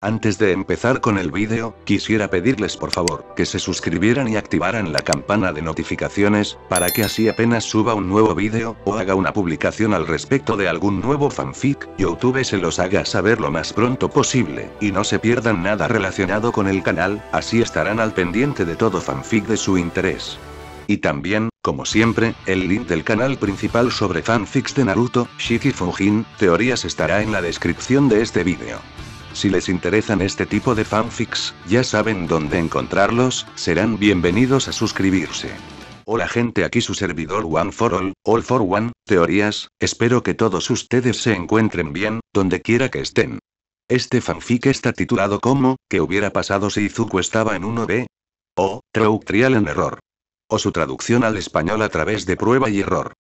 Antes de empezar con el vídeo, quisiera pedirles por favor, que se suscribieran y activaran la campana de notificaciones, para que así apenas suba un nuevo vídeo, o haga una publicación al respecto de algún nuevo fanfic, YouTube se los haga saber lo más pronto posible, y no se pierdan nada relacionado con el canal, así estarán al pendiente de todo fanfic de su interés. Y también, como siempre, el link del canal principal sobre fanfics de Naruto, Shiki Fujin, teorías estará en la descripción de este vídeo. Si les interesan este tipo de fanfics, ya saben dónde encontrarlos, serán bienvenidos a suscribirse. Hola gente, aquí su servidor One for All for One, teorías, espero que todos ustedes se encuentren bien, donde quiera que estén. Este fanfic está titulado como, ¿qué hubiera pasado si Izuku estaba en 1B? O, Trial and Error. O su traducción al español a través de prueba y error.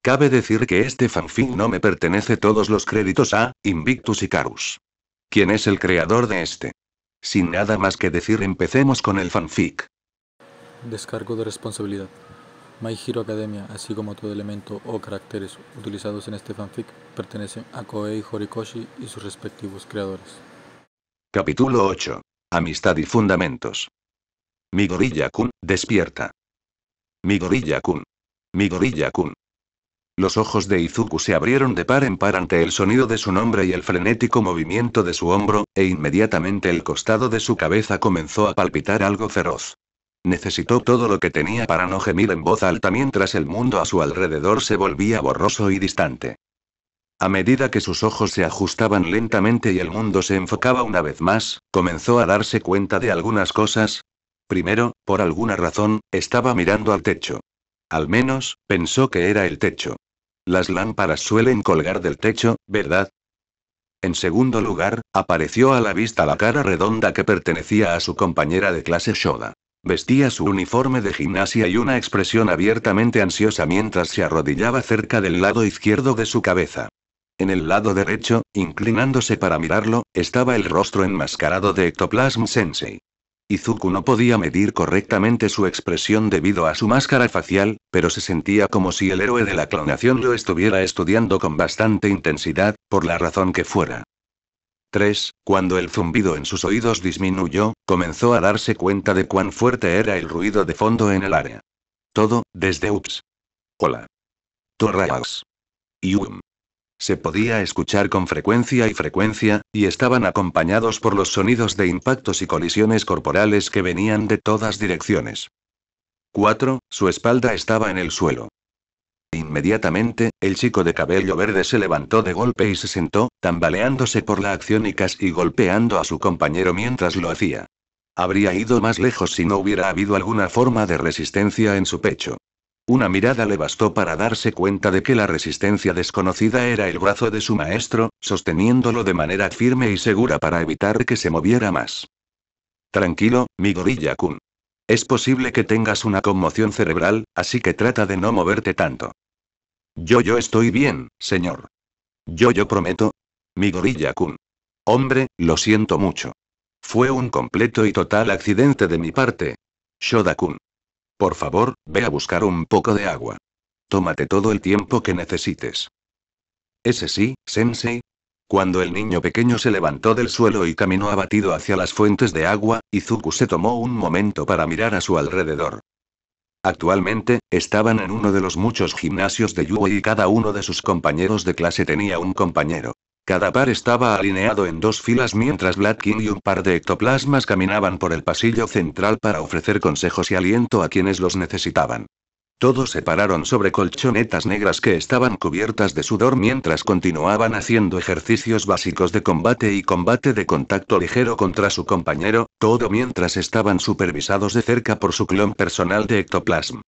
Cabe decir que este fanfic no me pertenece, todos los créditos a Invictus Icarus. ¿Quién es el creador de este? Sin nada más que decir, empecemos con el fanfic. Descargo de responsabilidad. My Hero Academia, así como todo elemento o caracteres utilizados en este fanfic, pertenecen a Koei Horikoshi y sus respectivos creadores. Capítulo 8. Amistad y fundamentos. Midoriya-kun, despierta. Midoriya-kun. Midoriya-kun. Los ojos de Izuku se abrieron de par en par ante el sonido de su nombre y el frenético movimiento de su hombro, e inmediatamente el costado de su cabeza comenzó a palpitar algo feroz. Necesitó todo lo que tenía para no gemir en voz alta mientras el mundo a su alrededor se volvía borroso y distante. A medida que sus ojos se ajustaban lentamente y el mundo se enfocaba una vez más, comenzó a darse cuenta de algunas cosas. Primero, por alguna razón, estaba mirando al techo. Al menos, pensó que era el techo. Las lámparas suelen colgar del techo, ¿verdad? En segundo lugar, apareció a la vista la cara redonda que pertenecía a su compañera de clase Shoda. Vestía su uniforme de gimnasia y una expresión abiertamente ansiosa mientras se arrodillaba cerca del lado izquierdo de su cabeza. En el lado derecho, inclinándose para mirarlo, estaba el rostro enmascarado de Ectoplasm Sensei. Izuku no podía medir correctamente su expresión debido a su máscara facial, pero se sentía como si el héroe de la clonación lo estuviera estudiando con bastante intensidad, por la razón que fuera. 3. Cuando el zumbido en sus oídos disminuyó, comenzó a darse cuenta de cuán fuerte era el ruido de fondo en el área. Todo, desde Ups. Hola. Torrax. Y se podía escuchar con frecuencia, y estaban acompañados por los sonidos de impactos y colisiones corporales que venían de todas direcciones. 4. Su espalda estaba en el suelo. Inmediatamente, el chico de cabello verde se levantó de golpe y se sentó, tambaleándose por la acción y casi golpeando a su compañero mientras lo hacía. Habría ido más lejos si no hubiera habido alguna forma de resistencia en su pecho. Una mirada le bastó para darse cuenta de que la resistencia desconocida era el brazo de su maestro, sosteniéndolo de manera firme y segura para evitar que se moviera más. Tranquilo, Midoriya-kun. Es posible que tengas una conmoción cerebral, así que trata de no moverte tanto. Yo estoy bien, señor. Yo prometo. Midoriya-kun. Hombre, lo siento mucho. Fue un completo y total accidente de mi parte. Shoda-kun. Por favor, ve a buscar un poco de agua. Tómate todo el tiempo que necesites. Ese sí, Sensei. Cuando el niño pequeño se levantó del suelo y caminó abatido hacia las fuentes de agua, Izuku se tomó un momento para mirar a su alrededor. Actualmente, estaban en uno de los muchos gimnasios de Yui y cada uno de sus compañeros de clase tenía un compañero. Cada par estaba alineado en dos filas mientras Black King y un par de ectoplasmas caminaban por el pasillo central para ofrecer consejos y aliento a quienes los necesitaban. Todos se pararon sobre colchonetas negras que estaban cubiertas de sudor mientras continuaban haciendo ejercicios básicos de combate y combate de contacto ligero contra su compañero, todo mientras estaban supervisados de cerca por su clon personal de Ectoplasm.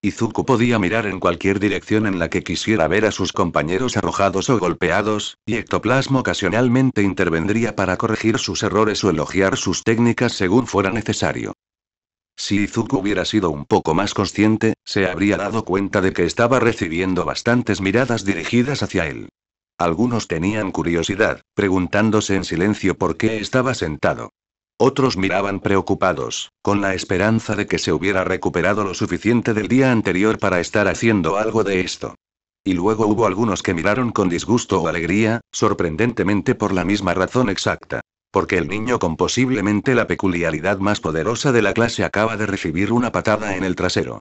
Izuku podía mirar en cualquier dirección en la que quisiera ver a sus compañeros arrojados o golpeados, y Ectoplasm ocasionalmente intervendría para corregir sus errores o elogiar sus técnicas según fuera necesario. Si Izuku hubiera sido un poco más consciente, se habría dado cuenta de que estaba recibiendo bastantes miradas dirigidas hacia él. Algunos tenían curiosidad, preguntándose en silencio por qué estaba sentado. Otros miraban preocupados, con la esperanza de que se hubiera recuperado lo suficiente del día anterior para estar haciendo algo de esto. Y luego hubo algunos que miraron con disgusto o alegría, sorprendentemente por la misma razón exacta. porque el niño con posiblemente la peculiaridad más poderosa de la clase acaba de recibir una patada en el trasero.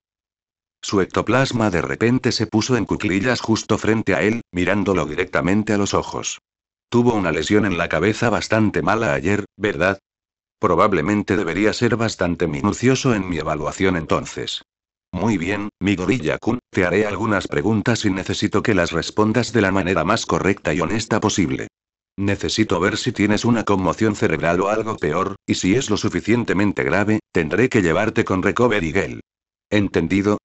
Su ectoplasma de repente se puso en cuclillas justo frente a él, mirándolo directamente a los ojos. Tuvo una lesión en la cabeza bastante mala ayer, ¿verdad? Probablemente debería ser bastante minucioso en mi evaluación entonces. Muy bien, mi gorilla-kun, te haré algunas preguntas y necesito que las respondas de la manera más correcta y honesta posible. Necesito ver si tienes una conmoción cerebral o algo peor, y si es lo suficientemente grave, tendré que llevarte con Recovery Girl. ¿Entendido?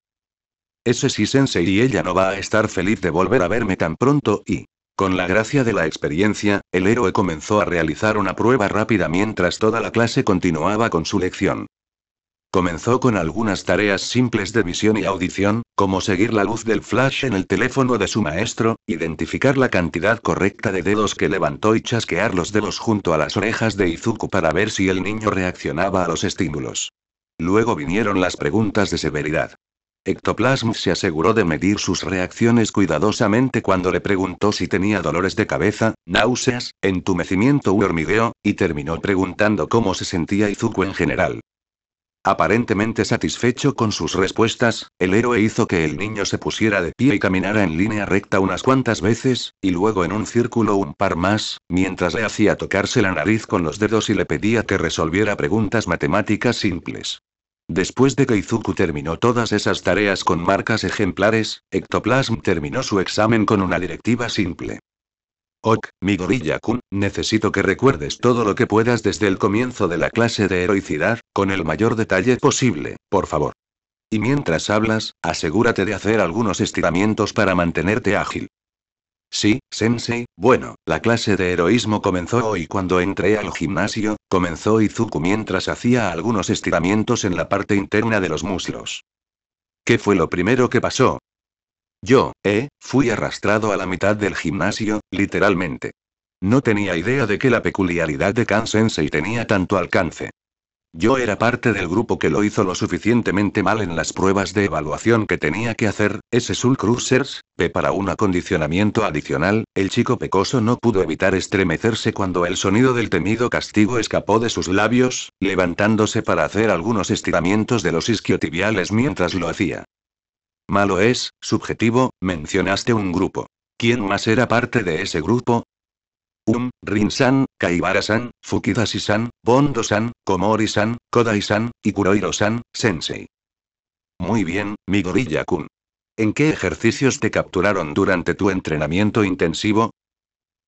Ese sí, sensei, y ella no va a estar feliz de volver a verme tan pronto y... Con la gracia de la experiencia, el héroe comenzó a realizar una prueba rápida mientras toda la clase continuaba con su lección. Comenzó con algunas tareas simples de visión y audición, como seguir la luz del flash en el teléfono de su maestro, identificar la cantidad correcta de dedos que levantó y chasquear los dedos junto a las orejas de Izuku para ver si el niño reaccionaba a los estímulos. Luego vinieron las preguntas de severidad. Ectoplasm se aseguró de medir sus reacciones cuidadosamente cuando le preguntó si tenía dolores de cabeza, náuseas, entumecimiento u hormigueo, y terminó preguntando cómo se sentía Izuku en general. Aparentemente satisfecho con sus respuestas, el héroe hizo que el niño se pusiera de pie y caminara en línea recta unas cuantas veces, y luego en un círculo un par más, mientras le hacía tocarse la nariz con los dedos y le pedía que resolviera preguntas matemáticas simples. Después de que Izuku terminó todas esas tareas con marcas ejemplares, Ectoplasm terminó su examen con una directiva simple. Ok, mi gorilla-kun, necesito que recuerdes todo lo que puedas desde el comienzo de la clase de heroicidad, con el mayor detalle posible, por favor. Y mientras hablas, asegúrate de hacer algunos estiramientos para mantenerte ágil. Sí, sensei, bueno, la clase de heroísmo comenzó hoy cuando entré al gimnasio, comenzó Izuku mientras hacía algunos estiramientos en la parte interna de los muslos. ¿Qué fue lo primero que pasó? Yo, fui arrastrado a la mitad del gimnasio, literalmente. No tenía idea de que la peculiaridad de Kan Sensei tenía tanto alcance. Yo era parte del grupo que lo hizo lo suficientemente mal en las pruebas de evaluación que tenía que hacer, Soul Cruisers, para un acondicionamiento adicional, el chico pecoso no pudo evitar estremecerse cuando el sonido del temido castigo escapó de sus labios, levantándose para hacer algunos estiramientos de los isquiotibiales mientras lo hacía. Malo es, subjetivo, mencionaste un grupo. ¿Quién más era parte de ese grupo? Rin-san, Kaibara-san, Fukidashi-san, Bondo-san, Komori-san, Kodai-san, y Kurohiro-san, sensei. Muy bien, mi gorilla-kun. ¿En qué ejercicios te capturaron durante tu entrenamiento intensivo?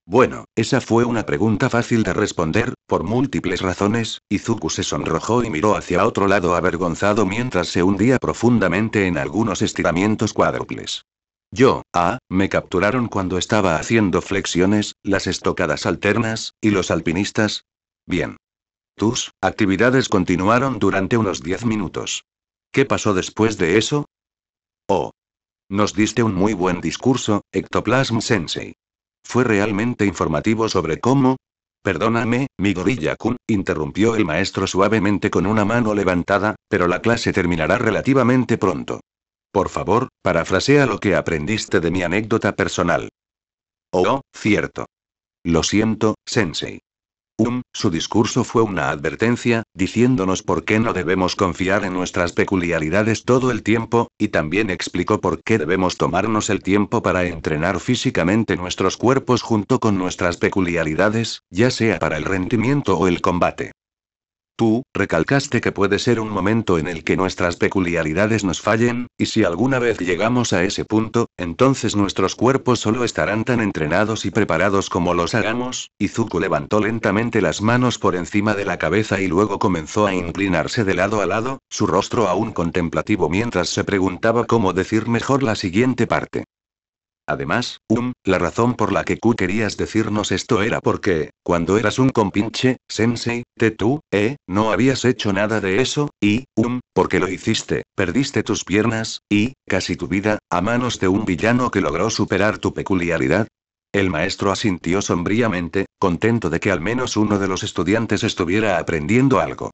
Bueno, esa fue una pregunta fácil de responder, por múltiples razones. Izuku se sonrojó y miró hacia otro lado avergonzado mientras se hundía profundamente en algunos estiramientos cuádruples. Me capturaron cuando estaba haciendo flexiones, las estocadas alternas, y los alpinistas. Bien. Tus actividades continuaron durante unos 10 minutos. ¿Qué pasó después de eso? Oh. Nos diste un muy buen discurso, Ectoplasm Sensei. Fue realmente informativo sobre cómo... Perdóname, mi gorilla-kun, interrumpió el maestro suavemente con una mano levantada, pero la clase terminará relativamente pronto. Por favor, parafrasea lo que aprendiste de mi anécdota personal. Oh, cierto. Lo siento, sensei. Su discurso fue una advertencia, diciéndonos por qué no debemos confiar en nuestras peculiaridades todo el tiempo, y también explicó por qué debemos tomarnos el tiempo para entrenar físicamente nuestros cuerpos junto con nuestras peculiaridades, ya sea para el rendimiento o el combate. Tú, recalcaste que puede ser un momento en el que nuestras peculiaridades nos fallen, y si alguna vez llegamos a ese punto, entonces nuestros cuerpos solo estarán tan entrenados y preparados como los hagamos. Izuku levantó lentamente las manos por encima de la cabeza y luego comenzó a inclinarse de lado a lado, su rostro aún contemplativo mientras se preguntaba cómo decir mejor la siguiente parte. Además, la razón por la que querías decirnos esto era porque, cuando eras un compinche, sensei, no habías hecho nada de eso, y, porque lo hiciste, perdiste tus piernas, y, casi tu vida, a manos de un villano que logró superar tu peculiaridad. El maestro asintió sombríamente, contento de que al menos uno de los estudiantes estuviera aprendiendo algo.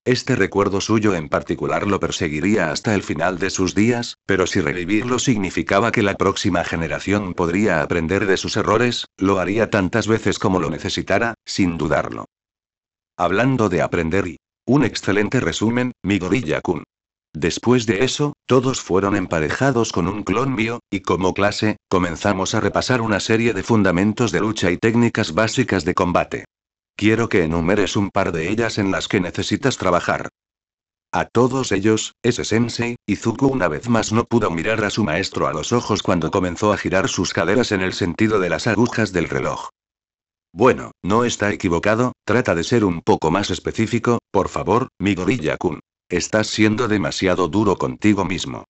Este recuerdo suyo en particular lo perseguiría hasta el final de sus días, pero si revivirlo significaba que la próxima generación podría aprender de sus errores, lo haría tantas veces como lo necesitara, sin dudarlo. Hablando de aprender y... Un excelente resumen, Midoriya-kun. Después de eso, todos fueron emparejados con un clon mío, y como clase, comenzamos a repasar una serie de fundamentos de lucha y técnicas básicas de combate. Quiero que enumeres un par de ellas en las que necesitas trabajar. A todos ellos, ese sensei, Izuku una vez más no pudo mirar a su maestro a los ojos cuando comenzó a girar sus caderas en el sentido de las agujas del reloj. Bueno, no está equivocado, trata de ser un poco más específico, por favor, Midoriya-kun. Estás siendo demasiado duro contigo mismo.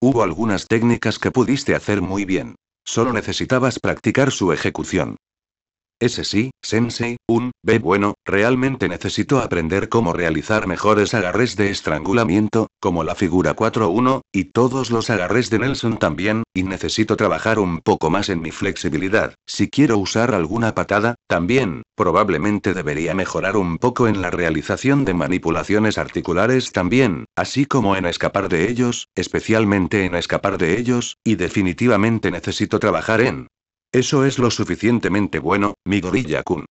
Hubo algunas técnicas que pudiste hacer muy bien. Solo necesitabas practicar su ejecución. Ese sí, sensei, bueno, realmente necesito aprender cómo realizar mejores agarres de estrangulamiento, como la figura 4-1, y todos los agarres de Nelson también, y necesito trabajar un poco más en mi flexibilidad. Si quiero usar alguna patada, también, probablemente debería mejorar un poco en la realización de manipulaciones articulares también, así como en escapar de ellos, especialmente en escapar de ellos, y definitivamente necesito trabajar en... Eso es lo suficientemente bueno, Midoriya-kun.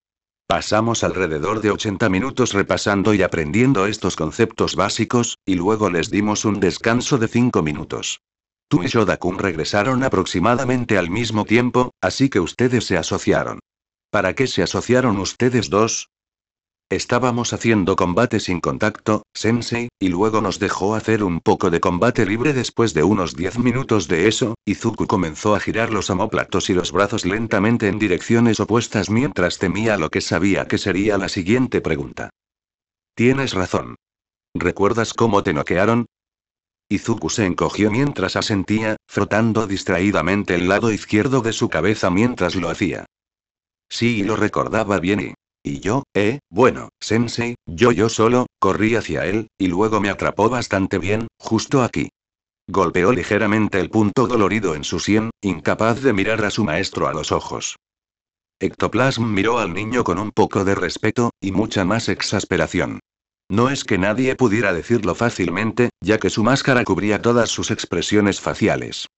Pasamos alrededor de 80 minutos repasando y aprendiendo estos conceptos básicos, y luego les dimos un descanso de 5 minutos. Tú y Shoda-kun regresaron aproximadamente al mismo tiempo, así que ustedes se asociaron. ¿Para qué se asociaron ustedes dos? Estábamos haciendo combate sin contacto, sensei, y luego nos dejó hacer un poco de combate libre. Después de unos 10 minutos de eso, Izuku comenzó a girar los omóplatos y los brazos lentamente en direcciones opuestas mientras temía lo que sabía que sería la siguiente pregunta. Tienes razón. ¿Recuerdas cómo te noquearon? Izuku se encogió mientras asentía, frotando distraídamente el lado izquierdo de su cabeza mientras lo hacía. Sí, lo recordaba bien y yo, bueno, sensei, yo solo, corrí hacia él, y luego me atrapó bastante bien, justo aquí. Golpeó ligeramente el punto dolorido en su sien, incapaz de mirar a su maestro a los ojos. Ectoplasm miró al niño con un poco de respeto, y mucha más exasperación. No es que nadie pudiera decirlo fácilmente, ya que su máscara cubría todas sus expresiones faciales.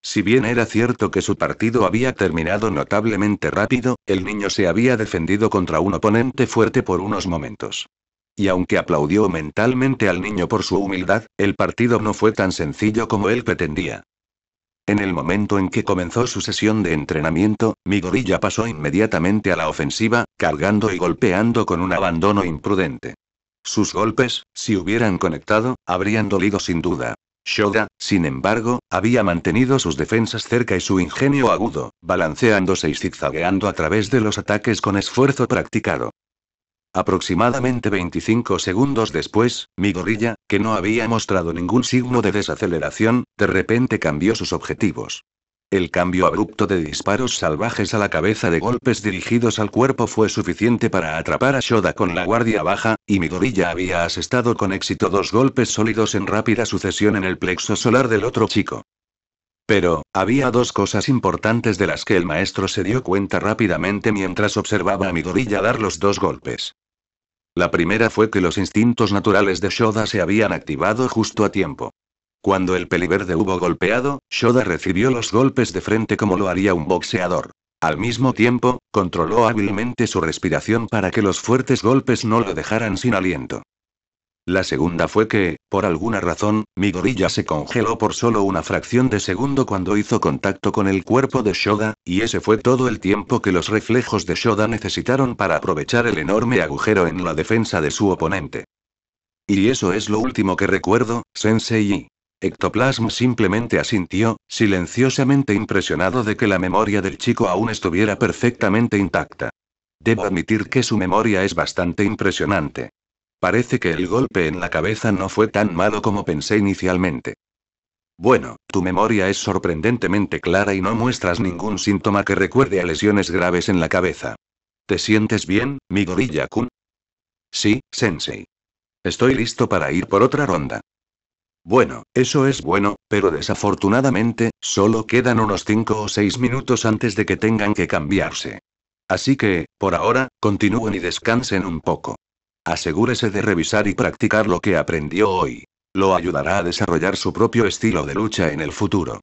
Si bien era cierto que su partido había terminado notablemente rápido, el niño se había defendido contra un oponente fuerte por unos momentos. Y aunque aplaudió mentalmente al niño por su humildad, el partido no fue tan sencillo como él pretendía. En el momento en que comenzó su sesión de entrenamiento, Midoriya pasó inmediatamente a la ofensiva, cargando y golpeando con un abandono imprudente. Sus golpes, si hubieran conectado, habrían dolido sin duda. Shoda, sin embargo, había mantenido sus defensas cerca y su ingenio agudo, balanceándose y zigzagueando a través de los ataques con esfuerzo practicado. Aproximadamente 25 segundos después, Midoriya, que no había mostrado ningún signo de desaceleración, de repente cambió sus objetivos. El cambio abrupto de disparos salvajes a la cabeza de golpes dirigidos al cuerpo fue suficiente para atrapar a Shoda con la guardia baja, y Midoriya había asestado con éxito 2 golpes sólidos en rápida sucesión en el plexo solar del otro chico. Pero, había 2 cosas importantes de las que el maestro se dio cuenta rápidamente mientras observaba a Midoriya dar los 2 golpes. La primera fue que los instintos naturales de Shoda se habían activado justo a tiempo. Cuando el peliverde hubo golpeado, Shoda recibió los golpes de frente como lo haría un boxeador. Al mismo tiempo, controló hábilmente su respiración para que los fuertes golpes no lo dejaran sin aliento. La segunda fue que, por alguna razón, Midoriya se congeló por solo una fracción de segundo cuando hizo contacto con el cuerpo de Shoda, y ese fue todo el tiempo que los reflejos de Shoda necesitaron para aprovechar el enorme agujero en la defensa de su oponente. Y eso es lo último que recuerdo, Sensei. Ectoplasm simplemente asintió, silenciosamente impresionado de que la memoria del chico aún estuviera perfectamente intacta. Debo admitir que su memoria es bastante impresionante. Parece que el golpe en la cabeza no fue tan malo como pensé inicialmente. Bueno, tu memoria es sorprendentemente clara y no muestras ningún síntoma que recuerde a lesiones graves en la cabeza. ¿Te sientes bien, Midoriya-kun? Sí, sensei. Estoy listo para ir por otra ronda. Bueno, eso es bueno, pero desafortunadamente, solo quedan unos 5 o 6 minutos antes de que tengan que cambiarse. Así que, por ahora, continúen y descansen un poco. Asegúrese de revisar y practicar lo que aprendió hoy. Lo ayudará a desarrollar su propio estilo de lucha en el futuro.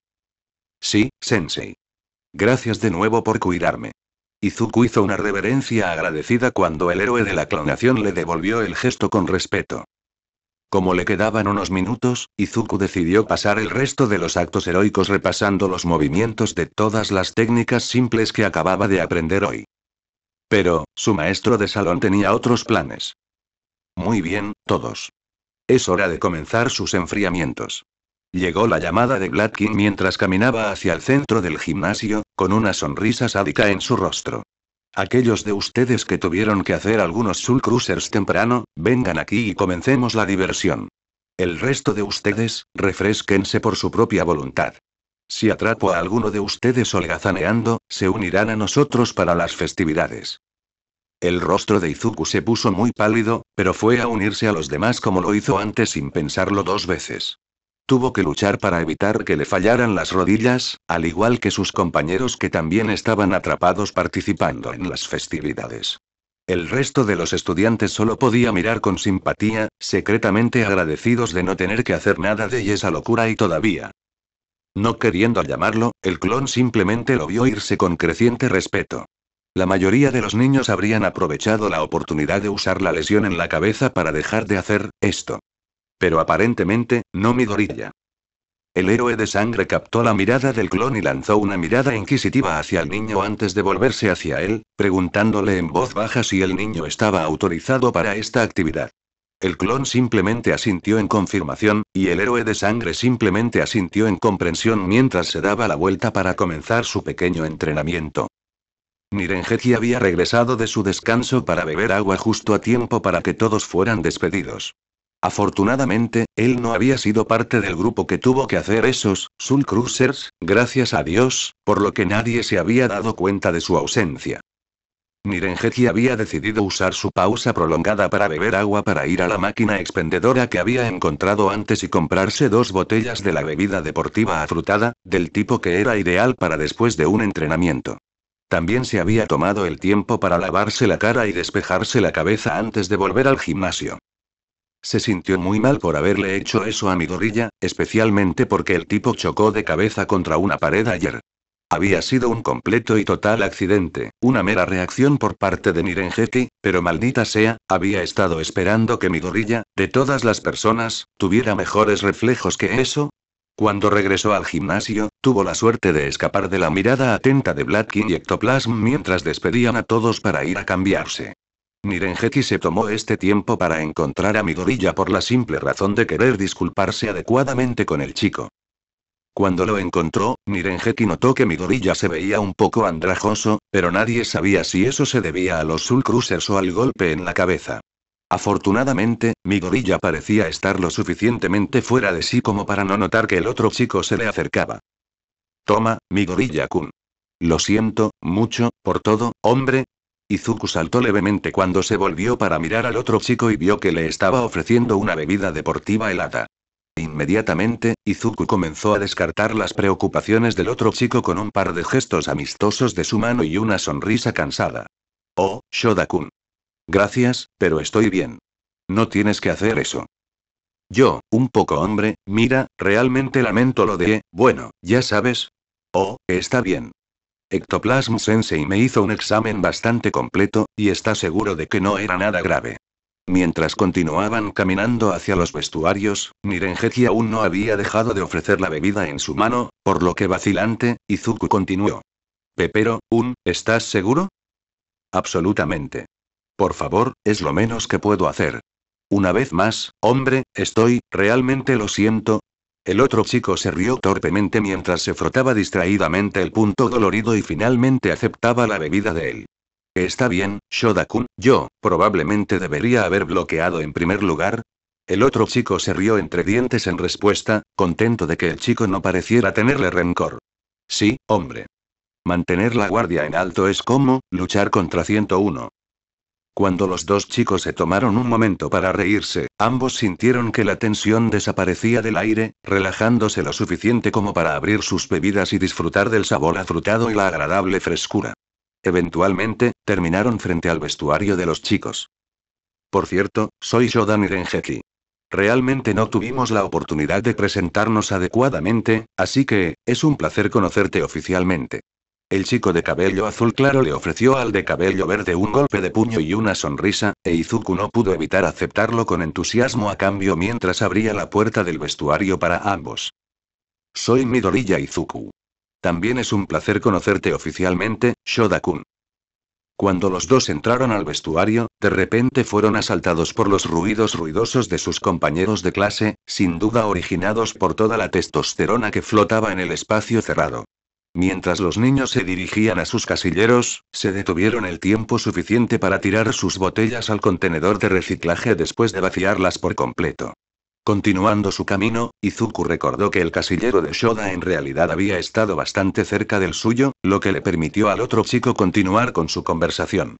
Sí, sensei. Gracias de nuevo por cuidarme. Izuku hizo una reverencia agradecida cuando el héroe de la clonación le devolvió el gesto con respeto. Como le quedaban unos minutos, Izuku decidió pasar el resto de los actos heroicos repasando los movimientos de todas las técnicas simples que acababa de aprender hoy. Pero, su maestro de salón tenía otros planes. Muy bien, todos. Es hora de comenzar sus enfriamientos. Llegó la llamada de Bladkin mientras caminaba hacia el centro del gimnasio, con una sonrisa sádica en su rostro. Aquellos de ustedes que tuvieron que hacer algunos Soul Cruisers temprano, vengan aquí y comencemos la diversión. El resto de ustedes, refrésquense por su propia voluntad. Si atrapo a alguno de ustedes holgazaneando, se unirán a nosotros para las festividades. El rostro de Izuku se puso muy pálido, pero fue a unirse a los demás como lo hizo antes sin pensarlo dos veces. Tuvo que luchar para evitar que le fallaran las rodillas, al igual que sus compañeros que también estaban atrapados participando en las festividades. El resto de los estudiantes solo podía mirar con simpatía, secretamente agradecidos de no tener que hacer nada de esa locura y todavía. No queriendo llamarlo, el clon simplemente lo vio irse con creciente respeto. La mayoría de los niños habrían aprovechado la oportunidad de usar la lesión en la cabeza para dejar de hacer esto. Pero aparentemente, no Midoriya. El héroe de sangre captó la mirada del clon y lanzó una mirada inquisitiva hacia el niño antes de volverse hacia él, preguntándole en voz baja si el niño estaba autorizado para esta actividad. El clon simplemente asintió en confirmación, y el héroe de sangre simplemente asintió en comprensión mientras se daba la vuelta para comenzar su pequeño entrenamiento. Nirengeki había regresado de su descanso para beber agua justo a tiempo para que todos fueran despedidos. Afortunadamente, él no había sido parte del grupo que tuvo que hacer esos Soul Cruisers, gracias a Dios, por lo que nadie se había dado cuenta de su ausencia. Nirengeki había decidido usar su pausa prolongada para beber agua para ir a la máquina expendedora que había encontrado antes y comprarse 2 botellas de la bebida deportiva afrutada, del tipo que era ideal para después de un entrenamiento. También se había tomado el tiempo para lavarse la cara y despejarse la cabeza antes de volver al gimnasio. Se sintió muy mal por haberle hecho eso a Midoriya, especialmente porque el tipo chocó de cabeza contra una pared ayer. Había sido un completo y total accidente, una mera reacción por parte de Nirengeki, pero maldita sea, había estado esperando que Midoriya, de todas las personas, tuviera mejores reflejos que eso. Cuando regresó al gimnasio, tuvo la suerte de escapar de la mirada atenta de Bladkin y Ectoplasm mientras despedían a todos para ir a cambiarse. Nirengeki se tomó este tiempo para encontrar a Midoriya por la simple razón de querer disculparse adecuadamente con el chico. Cuando lo encontró, Nirengeki notó que Midoriya se veía un poco andrajoso, pero nadie sabía si eso se debía a los Soul Cruisers o al golpe en la cabeza. Afortunadamente, Midoriya parecía estar lo suficientemente fuera de sí como para no notar que el otro chico se le acercaba. Toma, Midoriya-kun. Lo siento, mucho, por todo, hombre. Izuku saltó levemente cuando se volvió para mirar al otro chico y vio que le estaba ofreciendo una bebida deportiva helada. Inmediatamente, Izuku comenzó a descartar las preocupaciones del otro chico con un par de gestos amistosos de su mano y una sonrisa cansada. Oh, Shoda-kun. Gracias, pero estoy bien. No tienes que hacer eso. Yo, un poco hombre, mira, realmente lamento lo de, bueno, ya sabes. Oh, está bien. Ectoplasm Sensei me hizo un examen bastante completo, y está seguro de que no era nada grave. Mientras continuaban caminando hacia los vestuarios, Nirengeki aún no había dejado de ofrecer la bebida en su mano, por lo que vacilante, Izuku continuó. Pepero, ¿estás seguro? Absolutamente. Por favor, es lo menos que puedo hacer. Una vez más, hombre, realmente lo siento. El otro chico se rió torpemente mientras se frotaba distraídamente el punto dolorido y finalmente aceptaba la bebida de él. Está bien, Shoda-kun, yo, probablemente debería haber bloqueado en primer lugar. El otro chico se rió entre dientes en respuesta, contento de que el chico no pareciera tenerle rencor. Sí, hombre. Mantener la guardia en alto es como luchar contra 101. Cuando los dos chicos se tomaron un momento para reírse, ambos sintieron que la tensión desaparecía del aire, relajándose lo suficiente como para abrir sus bebidas y disfrutar del sabor afrutado y la agradable frescura. Eventualmente, terminaron frente al vestuario de los chicos. Por cierto, soy Shoda Nirengeki. Realmente no tuvimos la oportunidad de presentarnos adecuadamente, así que, es un placer conocerte oficialmente. El chico de cabello azul claro le ofreció al de cabello verde un golpe de puño y una sonrisa, e Izuku no pudo evitar aceptarlo con entusiasmo a cambio mientras abría la puerta del vestuario para ambos. Soy Midoriya Izuku. También es un placer conocerte oficialmente, Shoda-kun. Cuando los dos entraron al vestuario, de repente fueron asaltados por los ruidos ruidosos de sus compañeros de clase, sin duda originados por toda la testosterona que flotaba en el espacio cerrado. Mientras los niños se dirigían a sus casilleros, se detuvieron el tiempo suficiente para tirar sus botellas al contenedor de reciclaje después de vaciarlas por completo. Continuando su camino, Izuku recordó que el casillero de Shoda en realidad había estado bastante cerca del suyo, lo que le permitió al otro chico continuar con su conversación.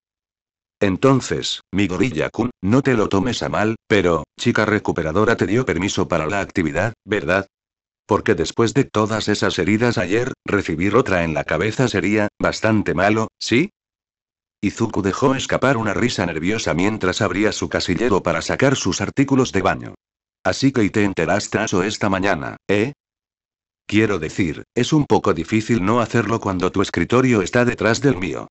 Entonces, Midoriya-kun, no te lo tomes a mal, pero, chica recuperadora te dio permiso para la actividad, ¿verdad? Porque después de todas esas heridas ayer, recibir otra en la cabeza sería bastante malo, ¿sí? Izuku dejó escapar una risa nerviosa mientras abría su casillero para sacar sus artículos de baño. Así que te enteraste eso esta mañana, ¿eh? Quiero decir, es un poco difícil no hacerlo cuando tu escritorio está detrás del mío.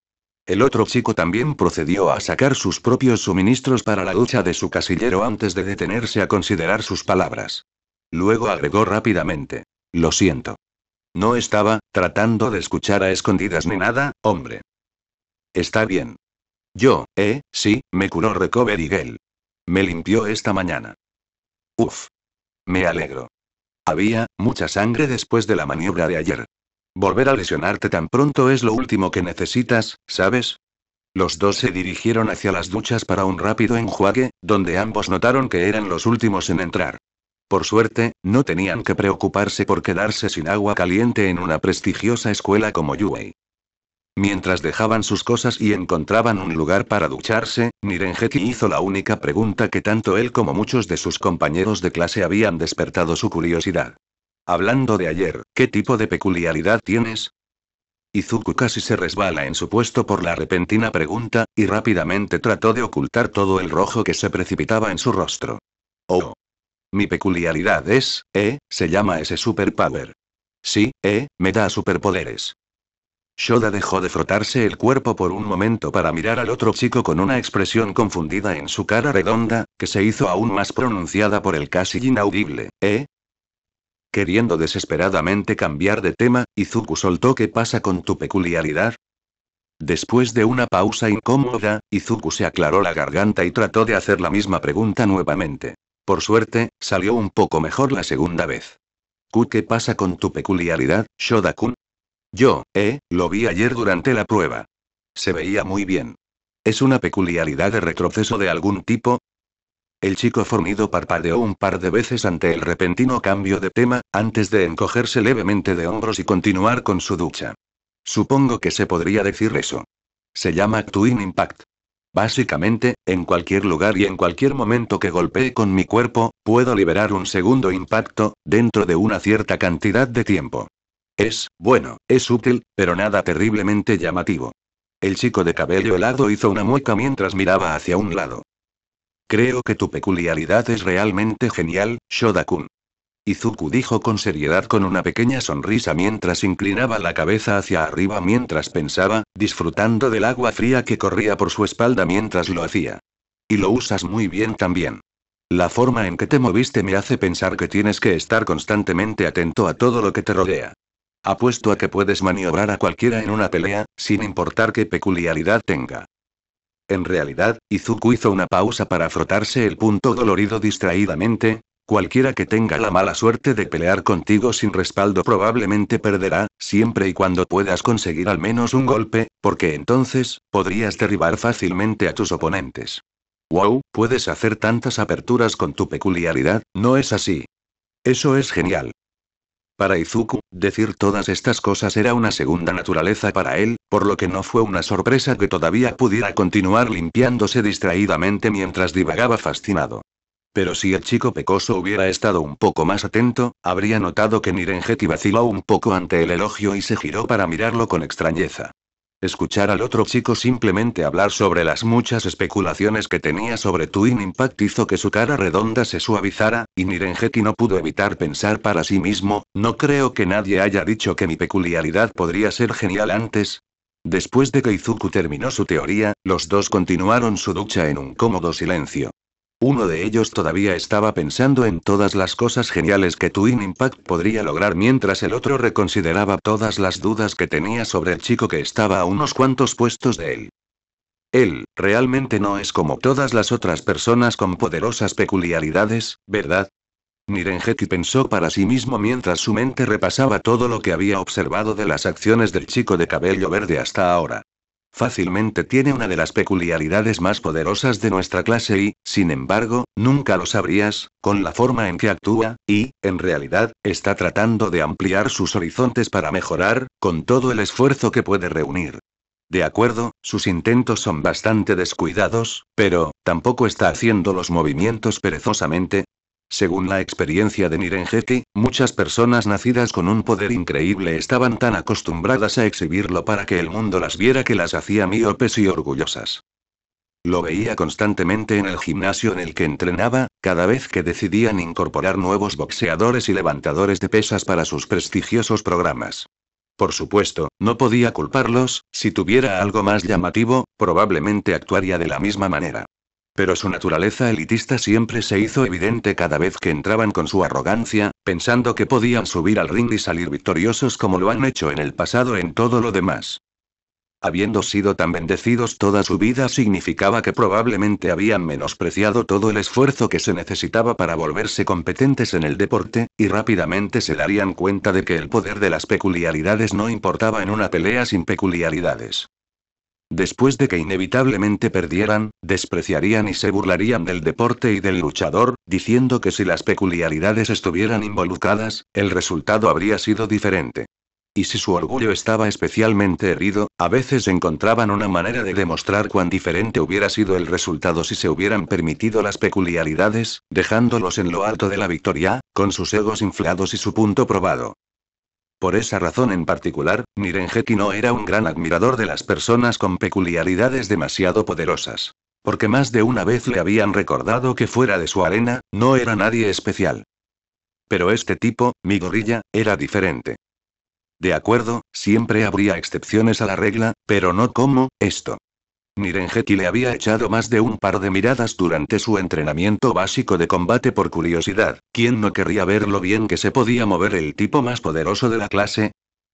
El otro chico también procedió a sacar sus propios suministros para la ducha de su casillero antes de detenerse a considerar sus palabras. Luego agregó rápidamente. Lo siento. No estaba tratando de escuchar a escondidas ni nada, hombre. Está bien. Sí, me curó Recovery Gel. Me limpió esta mañana. Uf. Me alegro. Había mucha sangre después de la maniobra de ayer. Volver a lesionarte tan pronto es lo último que necesitas, ¿sabes? Los dos se dirigieron hacia las duchas para un rápido enjuague, donde ambos notaron que eran los últimos en entrar. Por suerte, no tenían que preocuparse por quedarse sin agua caliente en una prestigiosa escuela como Yuei. Mientras dejaban sus cosas y encontraban un lugar para ducharse, Nirengeki hizo la única pregunta que tanto él como muchos de sus compañeros de clase habían despertado su curiosidad. Hablando de ayer, ¿qué tipo de peculiaridad tienes? Izuku casi se resbala en su puesto por la repentina pregunta, y rápidamente trató de ocultar todo el rojo que se precipitaba en su rostro. Oh. Mi peculiaridad se llama ese superpower. Sí, me da superpoderes. Shoda dejó de frotarse el cuerpo por un momento para mirar al otro chico con una expresión confundida en su cara redonda, que se hizo aún más pronunciada por el casi inaudible, Queriendo desesperadamente cambiar de tema, Izuku soltó ¿qué pasa con tu peculiaridad? Después de una pausa incómoda, Izuku se aclaró la garganta y trató de hacer la misma pregunta nuevamente. Por suerte, salió un poco mejor la segunda vez. ¿Qué pasa con tu peculiaridad, Shoda-kun? Lo vi ayer durante la prueba. Se veía muy bien. ¿Es una peculiaridad de retroceso de algún tipo? El chico fornido parpadeó un par de veces ante el repentino cambio de tema, antes de encogerse levemente de hombros y continuar con su ducha. Supongo que se podría decir eso. Se llama Twin Impact. Básicamente, en cualquier lugar y en cualquier momento que golpee con mi cuerpo, puedo liberar un segundo impacto, dentro de una cierta cantidad de tiempo. Es útil, pero nada terriblemente llamativo. El chico de cabello helado hizo una mueca mientras miraba hacia un lado. Creo que tu peculiaridad es realmente genial, Shoda-kun. Izuku dijo con seriedad con una pequeña sonrisa mientras inclinaba la cabeza hacia arriba mientras pensaba, disfrutando del agua fría que corría por su espalda mientras lo hacía. Y lo usas muy bien también. La forma en que te moviste me hace pensar que tienes que estar constantemente atento a todo lo que te rodea. Apuesto a que puedes maniobrar a cualquiera en una pelea, sin importar qué peculiaridad tenga. En realidad, Izuku hizo una pausa para frotarse el punto dolorido distraídamente. Cualquiera que tenga la mala suerte de pelear contigo sin respaldo probablemente perderá, siempre y cuando puedas conseguir al menos un golpe, porque entonces, podrías derribar fácilmente a tus oponentes. Wow, puedes hacer tantas aperturas con tu peculiaridad, ¿no es así? Eso es genial. Para Izuku, decir todas estas cosas era una segunda naturaleza para él, por lo que no fue una sorpresa que todavía pudiera continuar limpiándose distraídamente mientras divagaba fascinado. Pero si el chico pecoso hubiera estado un poco más atento, habría notado que Nirengeki vaciló un poco ante el elogio y se giró para mirarlo con extrañeza. Escuchar al otro chico simplemente hablar sobre las muchas especulaciones que tenía sobre Twin Impact hizo que su cara redonda se suavizara, y Nirengeki no pudo evitar pensar para sí mismo, no creo que nadie haya dicho que mi peculiaridad podría ser genial antes. Después de que Izuku terminó su teoría, los dos continuaron su ducha en un cómodo silencio. Uno de ellos todavía estaba pensando en todas las cosas geniales que Twin Impact podría lograr mientras el otro reconsideraba todas las dudas que tenía sobre el chico que estaba a unos cuantos puestos de él. Él, realmente no es como todas las otras personas con poderosas peculiaridades, ¿verdad? Nirengeki pensó para sí mismo mientras su mente repasaba todo lo que había observado de las acciones del chico de cabello verde hasta ahora. Fácilmente tiene una de las peculiaridades más poderosas de nuestra clase y, sin embargo, nunca lo sabrías, con la forma en que actúa, y, en realidad, está tratando de ampliar sus horizontes para mejorar, con todo el esfuerzo que puede reunir. De acuerdo, sus intentos son bastante descuidados, pero, tampoco está haciendo los movimientos perezosamente. Según la experiencia de Nirengeki, muchas personas nacidas con un poder increíble estaban tan acostumbradas a exhibirlo para que el mundo las viera que las hacía míopes y orgullosas. Lo veía constantemente en el gimnasio en el que entrenaba, cada vez que decidían incorporar nuevos boxeadores y levantadores de pesas para sus prestigiosos programas. Por supuesto, no podía culparlos, si tuviera algo más llamativo, probablemente actuaría de la misma manera. Pero su naturaleza elitista siempre se hizo evidente cada vez que entraban con su arrogancia, pensando que podían subir al ring y salir victoriosos como lo han hecho en el pasado en todo lo demás. Habiendo sido tan bendecidos toda su vida significaba que probablemente habían menospreciado todo el esfuerzo que se necesitaba para volverse competentes en el deporte, y rápidamente se darían cuenta de que el poder de las peculiaridades no importaba en una pelea sin peculiaridades. Después de que inevitablemente perdieran, despreciarían y se burlarían del deporte y del luchador, diciendo que si las peculiaridades estuvieran involucradas, el resultado habría sido diferente. Y si su orgullo estaba especialmente herido, a veces encontraban una manera de demostrar cuán diferente hubiera sido el resultado si se hubieran permitido las peculiaridades, dejándolos en lo alto de la victoria, con sus egos inflados y su punto probado. Por esa razón en particular, Nirengeki no era un gran admirador de las personas con peculiaridades demasiado poderosas. Porque más de una vez le habían recordado que fuera de su arena, no era nadie especial. Pero este tipo, mi gorilla, era diferente. De acuerdo, siempre habría excepciones a la regla, pero no como esto. Nirengeki le había echado más de un par de miradas durante su entrenamiento básico de combate por curiosidad. ¿Quién no querría ver lo bien que se podía mover el tipo más poderoso de la clase?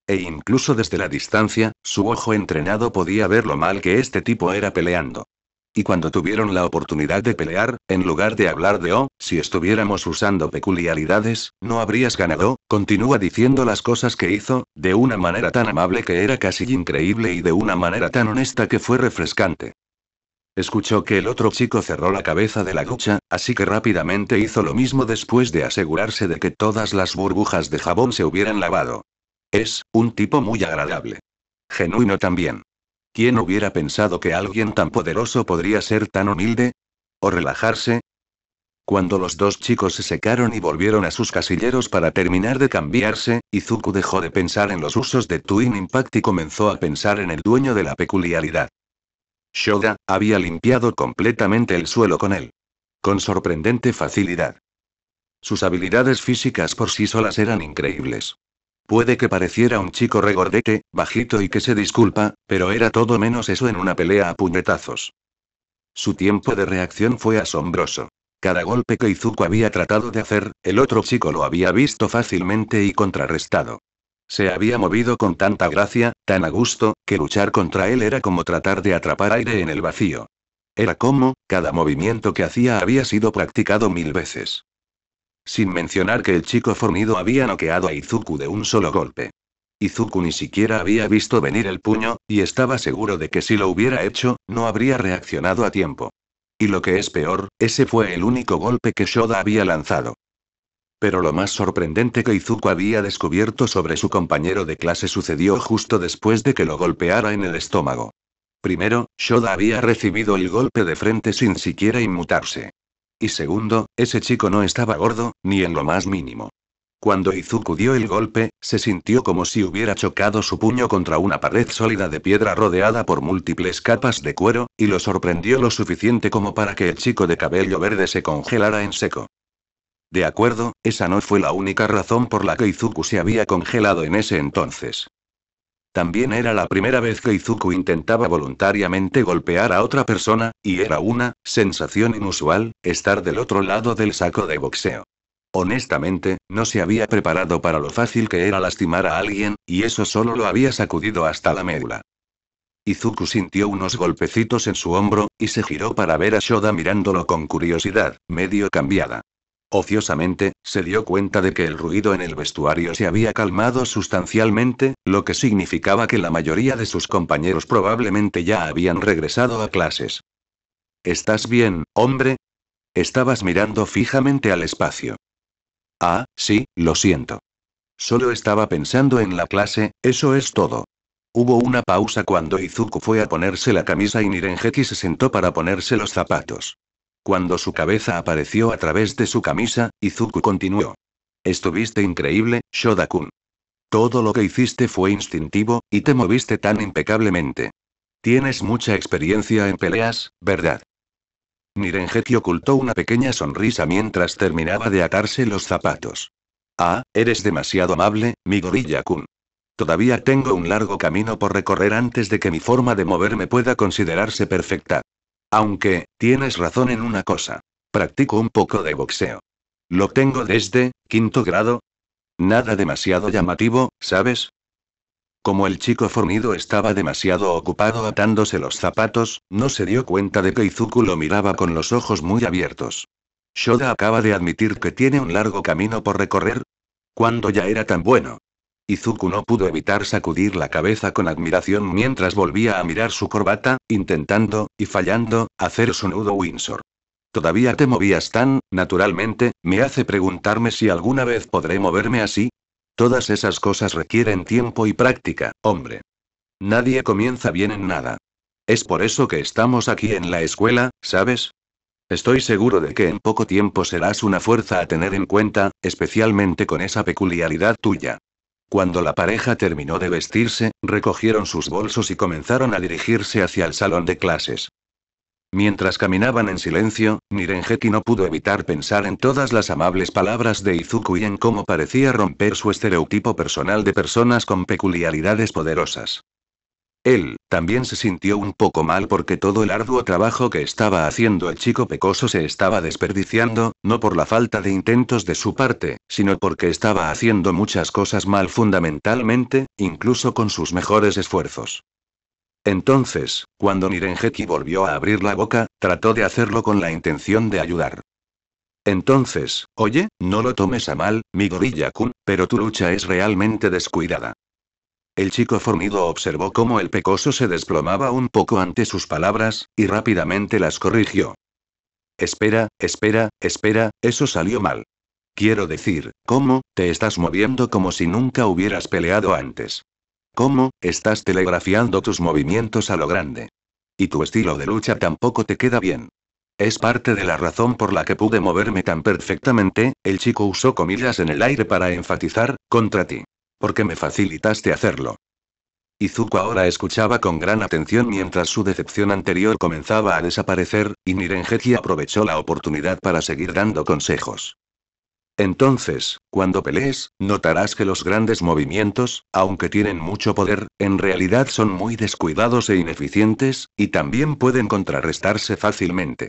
E incluso desde la distancia, su ojo entrenado podía ver lo mal que este tipo era peleando. Y cuando tuvieron la oportunidad de pelear, en lugar de hablar de «oh, si estuviéramos usando peculiaridades, no habrías ganado», continúa diciendo las cosas que hizo, de una manera tan amable que era casi increíble y de una manera tan honesta que fue refrescante. Escuchó que el otro chico cerró la cabeza de la ducha, así que rápidamente hizo lo mismo después de asegurarse de que todas las burbujas de jabón se hubieran lavado. Es un tipo muy agradable. Genuino también. ¿Quién hubiera pensado que alguien tan poderoso podría ser tan humilde? ¿O relajarse? Cuando los dos chicos se secaron y volvieron a sus casilleros para terminar de cambiarse, Izuku dejó de pensar en los usos de Twin Impact y comenzó a pensar en el dueño de la peculiaridad. Shoda había limpiado completamente el suelo con él. Con sorprendente facilidad. Sus habilidades físicas por sí solas eran increíbles. Puede que pareciera un chico regordete, bajito y que se disculpa, pero era todo menos eso en una pelea a puñetazos. Su tiempo de reacción fue asombroso. Cada golpe que Izuku había tratado de hacer, el otro chico lo había visto fácilmente y contrarrestado. Se había movido con tanta gracia, tan a gusto, que luchar contra él era como tratar de atrapar aire en el vacío. Era como, cada movimiento que hacía había sido practicado 1000 veces. Sin mencionar que el chico fornido había noqueado a Izuku de un solo golpe. Izuku ni siquiera había visto venir el puño, y estaba seguro de que si lo hubiera hecho, no habría reaccionado a tiempo. Y lo que es peor, ese fue el único golpe que Shoda había lanzado. Pero lo más sorprendente que Izuku había descubierto sobre su compañero de clase sucedió justo después de que lo golpeara en el estómago. Primero, Shoda había recibido el golpe de frente sin siquiera inmutarse. Y segundo, ese chico no estaba gordo, ni en lo más mínimo. Cuando Izuku dio el golpe, se sintió como si hubiera chocado su puño contra una pared sólida de piedra rodeada por múltiples capas de cuero, y lo sorprendió lo suficiente como para que el chico de cabello verde se congelara en seco. De acuerdo, esa no fue la única razón por la que Izuku se había congelado en ese entonces. También era la primera vez que Izuku intentaba voluntariamente golpear a otra persona, y era una sensación inusual estar del otro lado del saco de boxeo. Honestamente, no se había preparado para lo fácil que era lastimar a alguien, y eso solo lo había sacudido hasta la médula. Izuku sintió unos golpecitos en su hombro, y se giró para ver a Shoda mirándolo con curiosidad, medio cambiada. Ociosamente, se dio cuenta de que el ruido en el vestuario se había calmado sustancialmente, lo que significaba que la mayoría de sus compañeros probablemente ya habían regresado a clases. ¿Estás bien, hombre? Estabas mirando fijamente al espacio. Ah, sí, lo siento. Solo estaba pensando en la clase, eso es todo. Hubo una pausa cuando Izuku fue a ponerse la camisa y Nirengeki se sentó para ponerse los zapatos. Cuando su cabeza apareció a través de su camisa, Izuku continuó. Estuviste increíble, Shoda-kun. Todo lo que hiciste fue instintivo, y te moviste tan impecablemente. Tienes mucha experiencia en peleas, ¿verdad? Nirengeki ocultó una pequeña sonrisa mientras terminaba de atarse los zapatos. Ah, eres demasiado amable, Midoriya-kun. Todavía tengo un largo camino por recorrer antes de que mi forma de moverme pueda considerarse perfecta. Aunque, tienes razón en una cosa. Practico un poco de boxeo. Lo tengo desde quinto grado. Nada demasiado llamativo, ¿sabes? Como el chico fornido estaba demasiado ocupado atándose los zapatos, no se dio cuenta de que Izuku lo miraba con los ojos muy abiertos. ¿Shoda acaba de admitir que tiene un largo camino por recorrer? ¿Cuándo ya era tan bueno? Izuku no pudo evitar sacudir la cabeza con admiración mientras volvía a mirar su corbata, intentando, y fallando, hacer su nudo Windsor. ¿Todavía te movías tan, naturalmente, me hace preguntarme si alguna vez podré moverme así? Todas esas cosas requieren tiempo y práctica, hombre. Nadie comienza bien en nada. Es por eso que estamos aquí en la escuela, ¿sabes? Estoy seguro de que en poco tiempo serás una fuerza a tener en cuenta, especialmente con esa peculiaridad tuya. Cuando la pareja terminó de vestirse, recogieron sus bolsos y comenzaron a dirigirse hacia el salón de clases. Mientras caminaban en silencio, Nirengeki no pudo evitar pensar en todas las amables palabras de Izuku y en cómo parecía romper su estereotipo personal de personas con peculiaridades poderosas. Él, también se sintió un poco mal porque todo el arduo trabajo que estaba haciendo el chico pecoso se estaba desperdiciando, no por la falta de intentos de su parte, sino porque estaba haciendo muchas cosas mal fundamentalmente, incluso con sus mejores esfuerzos. Entonces, cuando Nirengeki volvió a abrir la boca, trató de hacerlo con la intención de ayudar. Entonces, oye, no lo tomes a mal, Midoriya-kun, pero tu lucha es realmente descuidada. El chico fornido observó cómo el pecoso se desplomaba un poco ante sus palabras, y rápidamente las corrigió. Espera, eso salió mal. Quiero decir, ¿cómo te estás moviendo como si nunca hubieras peleado antes? ¿Cómo estás telegrafiando tus movimientos a lo grande? Y tu estilo de lucha tampoco te queda bien. Es parte de la razón por la que pude moverme tan perfectamente, el chico usó comillas en el aire para enfatizar, contra ti. Porque me facilitaste hacerlo. Izuku ahora escuchaba con gran atención mientras su decepción anterior comenzaba a desaparecer, y Nirengeki aprovechó la oportunidad para seguir dando consejos. Entonces, cuando pelees, notarás que los grandes movimientos, aunque tienen mucho poder, en realidad son muy descuidados e ineficientes, y también pueden contrarrestarse fácilmente.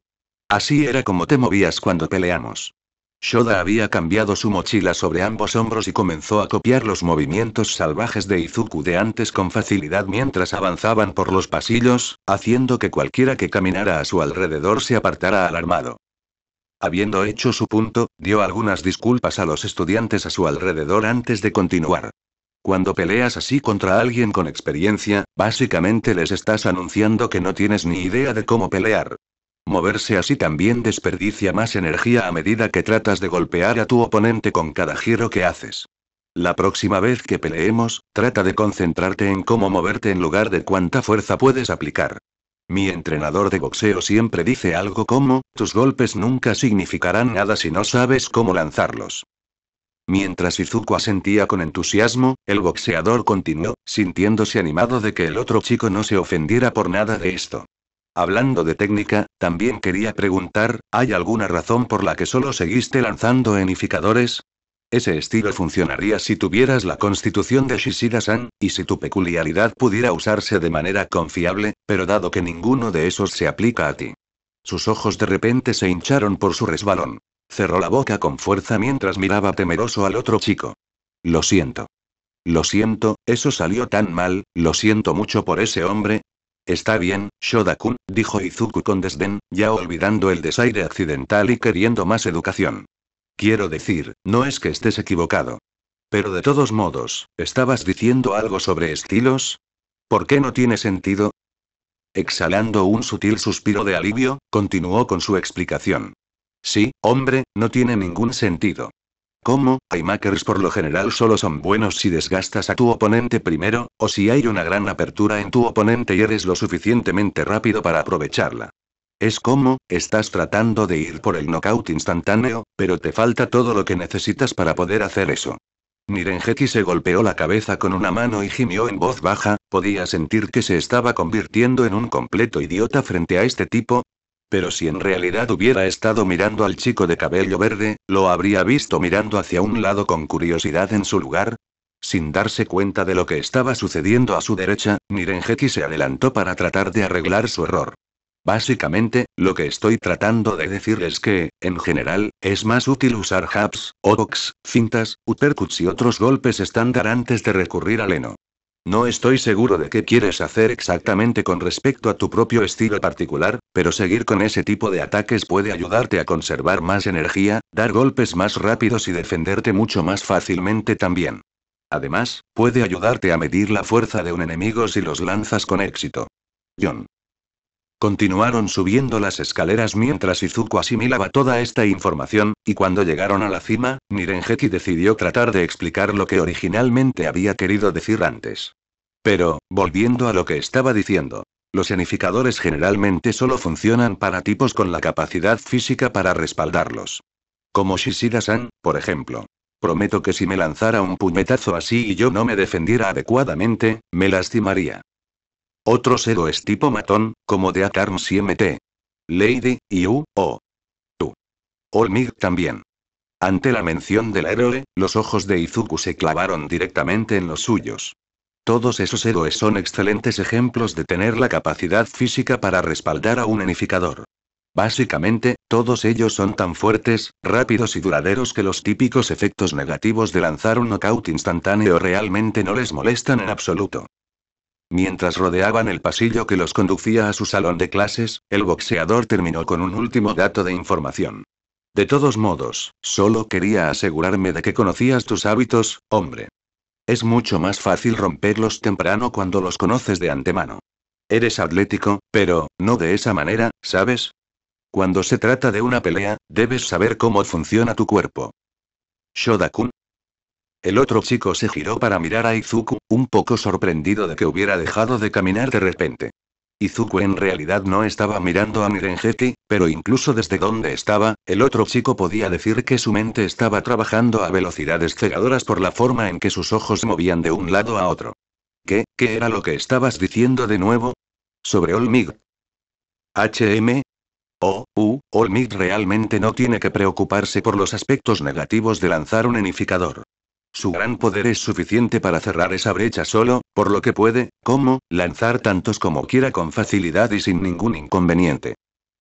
Así era como te movías cuando peleamos. Shoda había cambiado su mochila sobre ambos hombros y comenzó a copiar los movimientos salvajes de Izuku de antes con facilidad mientras avanzaban por los pasillos, haciendo que cualquiera que caminara a su alrededor se apartara alarmado. Habiendo hecho su punto, dio algunas disculpas a los estudiantes a su alrededor antes de continuar. Cuando peleas así contra alguien con experiencia, básicamente les estás anunciando que no tienes ni idea de cómo pelear. Moverse así también desperdicia más energía a medida que tratas de golpear a tu oponente con cada giro que haces. La próxima vez que peleemos, trata de concentrarte en cómo moverte en lugar de cuánta fuerza puedes aplicar. Mi entrenador de boxeo siempre dice algo como, tus golpes nunca significarán nada si no sabes cómo lanzarlos. Mientras Izuku asentía con entusiasmo, el boxeador continuó, sintiéndose animado de que el otro chico no se ofendiera por nada de esto. Hablando de técnica, también quería preguntar, ¿hay alguna razón por la que solo seguiste lanzando enificadores? Ese estilo funcionaría si tuvieras la constitución de Shishida-san, y si tu peculiaridad pudiera usarse de manera confiable, pero dado que ninguno de esos se aplica a ti. Sus ojos de repente se hincharon por su resbalón. Cerró la boca con fuerza mientras miraba temeroso al otro chico. Lo siento. Lo siento, eso salió tan mal, lo siento mucho por ese hombre. Está bien, Shoda-kun, dijo Izuku con desdén, ya olvidando el desaire accidental y queriendo más educación. Quiero decir, no es que estés equivocado. Pero de todos modos, ¿estabas diciendo algo sobre estilos? ¿Por qué no tiene sentido? Exhalando un sutil suspiro de alivio, continuó con su explicación. Sí, hombre, no tiene ningún sentido. ¿Cómo? Haymakers por lo general solo son buenos si desgastas a tu oponente primero, o si hay una gran apertura en tu oponente y eres lo suficientemente rápido para aprovecharla. Es como, estás tratando de ir por el knockout instantáneo, pero te falta todo lo que necesitas para poder hacer eso. Nirengeki se golpeó la cabeza con una mano y gimió en voz baja, podía sentir que se estaba convirtiendo en un completo idiota frente a este tipo. Pero si en realidad hubiera estado mirando al chico de cabello verde, lo habría visto mirando hacia un lado con curiosidad en su lugar. Sin darse cuenta de lo que estaba sucediendo a su derecha, Nirengeki se adelantó para tratar de arreglar su error. Básicamente, lo que estoy tratando de decir es que, en general, es más útil usar jabs, oboks, fintas, uppercuts y otros golpes estándar antes de recurrir al eno. No estoy seguro de qué quieres hacer exactamente con respecto a tu propio estilo particular, pero seguir con ese tipo de ataques puede ayudarte a conservar más energía, dar golpes más rápidos y defenderte mucho más fácilmente también. Además, puede ayudarte a medir la fuerza de un enemigo si los lanzas con éxito. John. Continuaron subiendo las escaleras mientras Izuku asimilaba toda esta información, y cuando llegaron a la cima, Nirengeki decidió tratar de explicar lo que originalmente había querido decir antes. Pero, volviendo a lo que estaba diciendo, los enificadores generalmente solo funcionan para tipos con la capacidad física para respaldarlos. Como Shishida-san, por ejemplo. Prometo que si me lanzara un puñetazo así y yo no me defendiera adecuadamente, me lastimaría. Otros héroes tipo matón, como de Akarms y MT. Lady, y U.O. Olmig también. Ante la mención del héroe, los ojos de Izuku se clavaron directamente en los suyos. Todos esos héroes son excelentes ejemplos de tener la capacidad física para respaldar a un enificador. Básicamente, todos ellos son tan fuertes, rápidos y duraderos que los típicos efectos negativos de lanzar un knockout instantáneo realmente no les molestan en absoluto. Mientras rodeaban el pasillo que los conducía a su salón de clases, el boxeador terminó con un último dato de información. De todos modos, solo quería asegurarme de que conocías tus hábitos, hombre. Es mucho más fácil romperlos temprano cuando los conoces de antemano. Eres atlético, pero, no de esa manera, ¿sabes? Cuando se trata de una pelea, debes saber cómo funciona tu cuerpo. Shoda-kun. El otro chico se giró para mirar a Izuku, un poco sorprendido de que hubiera dejado de caminar de repente. Izuku en realidad no estaba mirando a Nirengeki, pero incluso desde donde estaba, el otro chico podía decir que su mente estaba trabajando a velocidades cegadoras por la forma en que sus ojos se movían de un lado a otro. ¿Qué era lo que estabas diciendo de nuevo? Sobre Olmig. Olmig realmente no tiene que preocuparse por los aspectos negativos de lanzar un enificador. Su gran poder es suficiente para cerrar esa brecha solo, por lo que puede, lanzar tantos como quiera con facilidad y sin ningún inconveniente.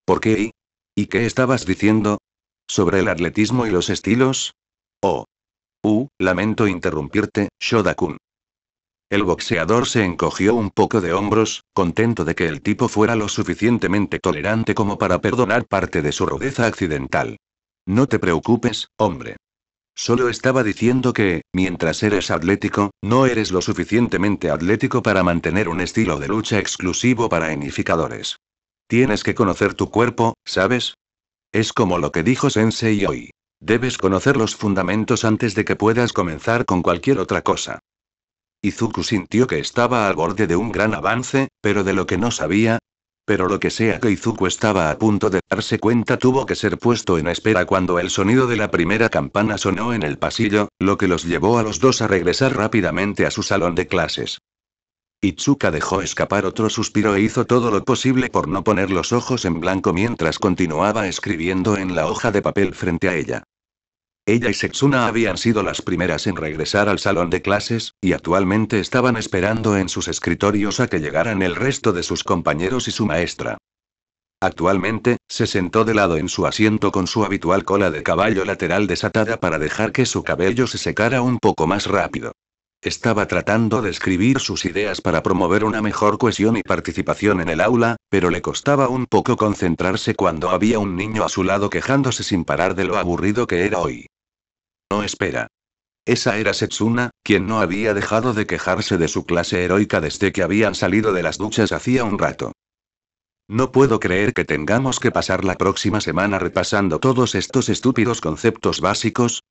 ¿Por qué? ¿Y qué estabas diciendo? ¿Sobre el atletismo y los estilos? Lamento interrumpirte, Shoda-kun. El boxeador se encogió un poco de hombros, contento de que el tipo fuera lo suficientemente tolerante como para perdonar parte de su rudeza accidental. No te preocupes, hombre. Solo estaba diciendo que, mientras eres atlético, no eres lo suficientemente atlético para mantener un estilo de lucha exclusivo para enificadores. Tienes que conocer tu cuerpo, ¿sabes? Es como lo que dijo Sensei hoy. Debes conocer los fundamentos antes de que puedas comenzar con cualquier otra cosa. Izuku sintió que estaba al borde de un gran avance, pero de lo que no sabía. Pero lo que sea que Izuku estaba a punto de darse cuenta tuvo que ser puesto en espera cuando el sonido de la primera campana sonó en el pasillo, lo que los llevó a los dos a regresar rápidamente a su salón de clases. Izuka dejó escapar otro suspiro e hizo todo lo posible por no poner los ojos en blanco mientras continuaba escribiendo en la hoja de papel frente a ella. Ella y Setsuna habían sido las primeras en regresar al salón de clases, y actualmente estaban esperando en sus escritorios a que llegaran el resto de sus compañeros y su maestra. Actualmente, se sentó de lado en su asiento con su habitual cola de caballo lateral desatada para dejar que su cabello se secara un poco más rápido. Estaba tratando de escribir sus ideas para promover una mejor cohesión y participación en el aula, pero le costaba un poco concentrarse cuando había un niño a su lado quejándose sin parar de lo aburrido que era hoy. No, espera. Esa era Setsuna, quien no había dejado de quejarse de su clase heroica desde que habían salido de las duchas hacía un rato. No puedo creer que tengamos que pasar la próxima semana repasando todos estos estúpidos conceptos básicos.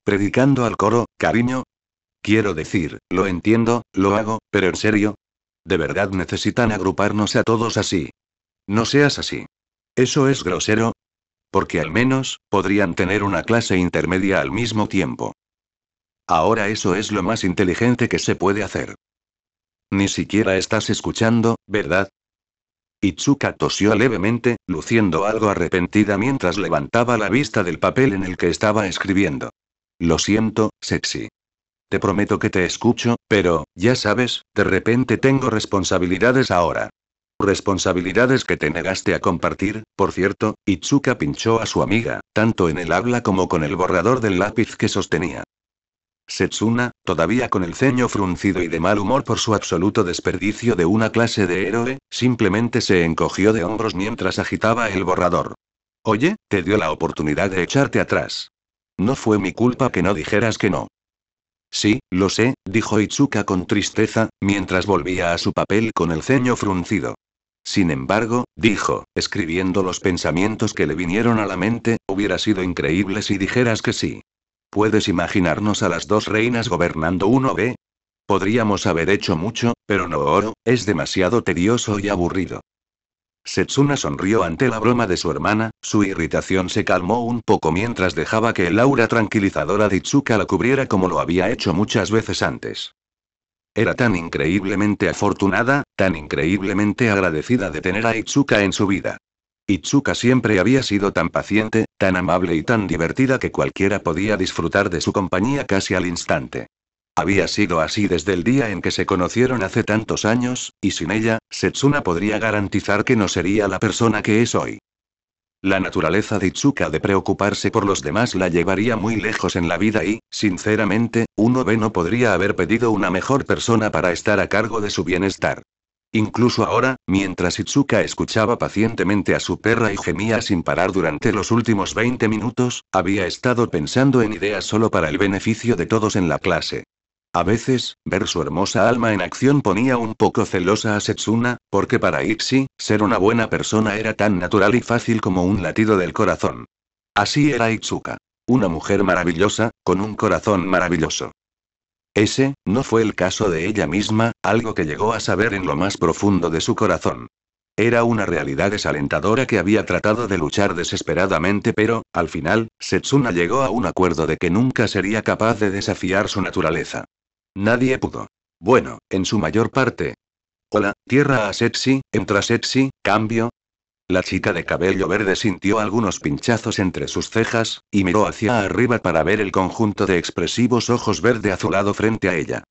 Predicando al coro, cariño. Quiero decir, lo entiendo, lo hago, pero en serio. ¿De verdad necesitan agruparnos a todos así? No seas así. Eso es grosero. Porque al menos, podrían tener una clase intermedia al mismo tiempo. Ahora eso es lo más inteligente que se puede hacer. Ni siquiera estás escuchando, ¿verdad? Izuka tosió levemente, luciendo algo arrepentida mientras levantaba la vista del papel en el que estaba escribiendo. Lo siento, sexy. Te prometo que te escucho, pero, ya sabes, de repente tengo responsabilidades ahora. Responsabilidades que te negaste a compartir, por cierto. Izuka pinchó a su amiga, tanto en el habla como con el borrador del lápiz que sostenía. Setsuna, todavía con el ceño fruncido y de mal humor por su absoluto desperdicio de una clase de héroe, simplemente se encogió de hombros mientras agitaba el borrador. Oye, te dio la oportunidad de echarte atrás. No fue mi culpa que no dijeras que no. Sí, lo sé, dijo Izuka con tristeza, mientras volvía a su papel con el ceño fruncido. Sin embargo, dijo, escribiendo los pensamientos que le vinieron a la mente, hubiera sido increíble si dijeras que sí. ¿Puedes imaginarnos a las dos reinas gobernando uno B? Podríamos haber hecho mucho, pero no oro, es demasiado tedioso y aburrido. Setsuna sonrió ante la broma de su hermana, su irritación se calmó un poco mientras dejaba que el aura tranquilizadora de Izuka la cubriera como lo había hecho muchas veces antes. Era tan increíblemente afortunada, tan increíblemente agradecida de tener a Izuka en su vida. Izuka siempre había sido tan paciente, tan amable y tan divertida que cualquiera podía disfrutar de su compañía casi al instante. Había sido así desde el día en que se conocieron hace tantos años, y sin ella, Setsuna podría garantizar que no sería la persona que es hoy. La naturaleza de Izuka de preocuparse por los demás la llevaría muy lejos en la vida y, sinceramente, uno B no podría haber pedido una mejor persona para estar a cargo de su bienestar. Incluso ahora, mientras Izuka escuchaba pacientemente a su perra y gemía sin parar durante los últimos 20 minutos, había estado pensando en ideas solo para el beneficio de todos en la clase. A veces, ver su hermosa alma en acción ponía un poco celosa a Setsuna, porque para Ixi, ser una buena persona era tan natural y fácil como un latido del corazón. Así era Izuka. Una mujer maravillosa, con un corazón maravilloso. Ese, no fue el caso de ella misma, algo que llegó a saber en lo más profundo de su corazón. Era una realidad desalentadora que había tratado de luchar desesperadamente, pero, al final, Setsuna llegó a un acuerdo de que nunca sería capaz de desafiar su naturaleza. Nadie pudo. Bueno, en su mayor parte. Hola, tierra a sexy, entra sexy, cambio. La chica de cabello verde sintió algunos pinchazos entre sus cejas, y miró hacia arriba para ver el conjunto de expresivos ojos verde azulado frente a ella.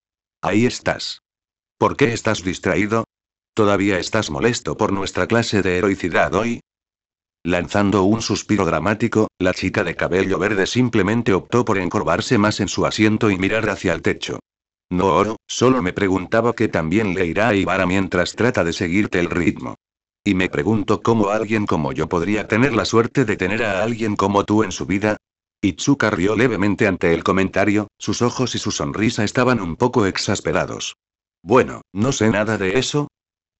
Ahí estás. ¿Por qué estás distraído? ¿Todavía estás molesto por nuestra clase de heroicidad hoy? Lanzando un suspiro dramático, la chica de cabello verde simplemente optó por encorvarse más en su asiento y mirar hacia el techo. No oro, solo me preguntaba qué también le irá a Ibara mientras trata de seguirte el ritmo. Y me pregunto cómo alguien como yo podría tener la suerte de tener a alguien como tú en su vida. Izuka rió levemente ante el comentario, sus ojos y su sonrisa estaban un poco exasperados. Bueno, no sé nada de eso.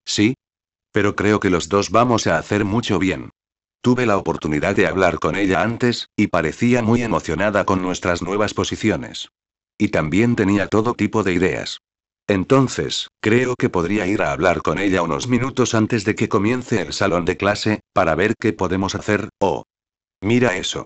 Sí. Pero creo que los dos vamos a hacer mucho bien. Tuve la oportunidad de hablar con ella antes, y parecía muy emocionada con nuestras nuevas posiciones. Y también tenía todo tipo de ideas. Entonces, creo que podría ir a hablar con ella unos minutos antes de que comience el salón de clase, para ver qué podemos hacer. Oh. Mira eso.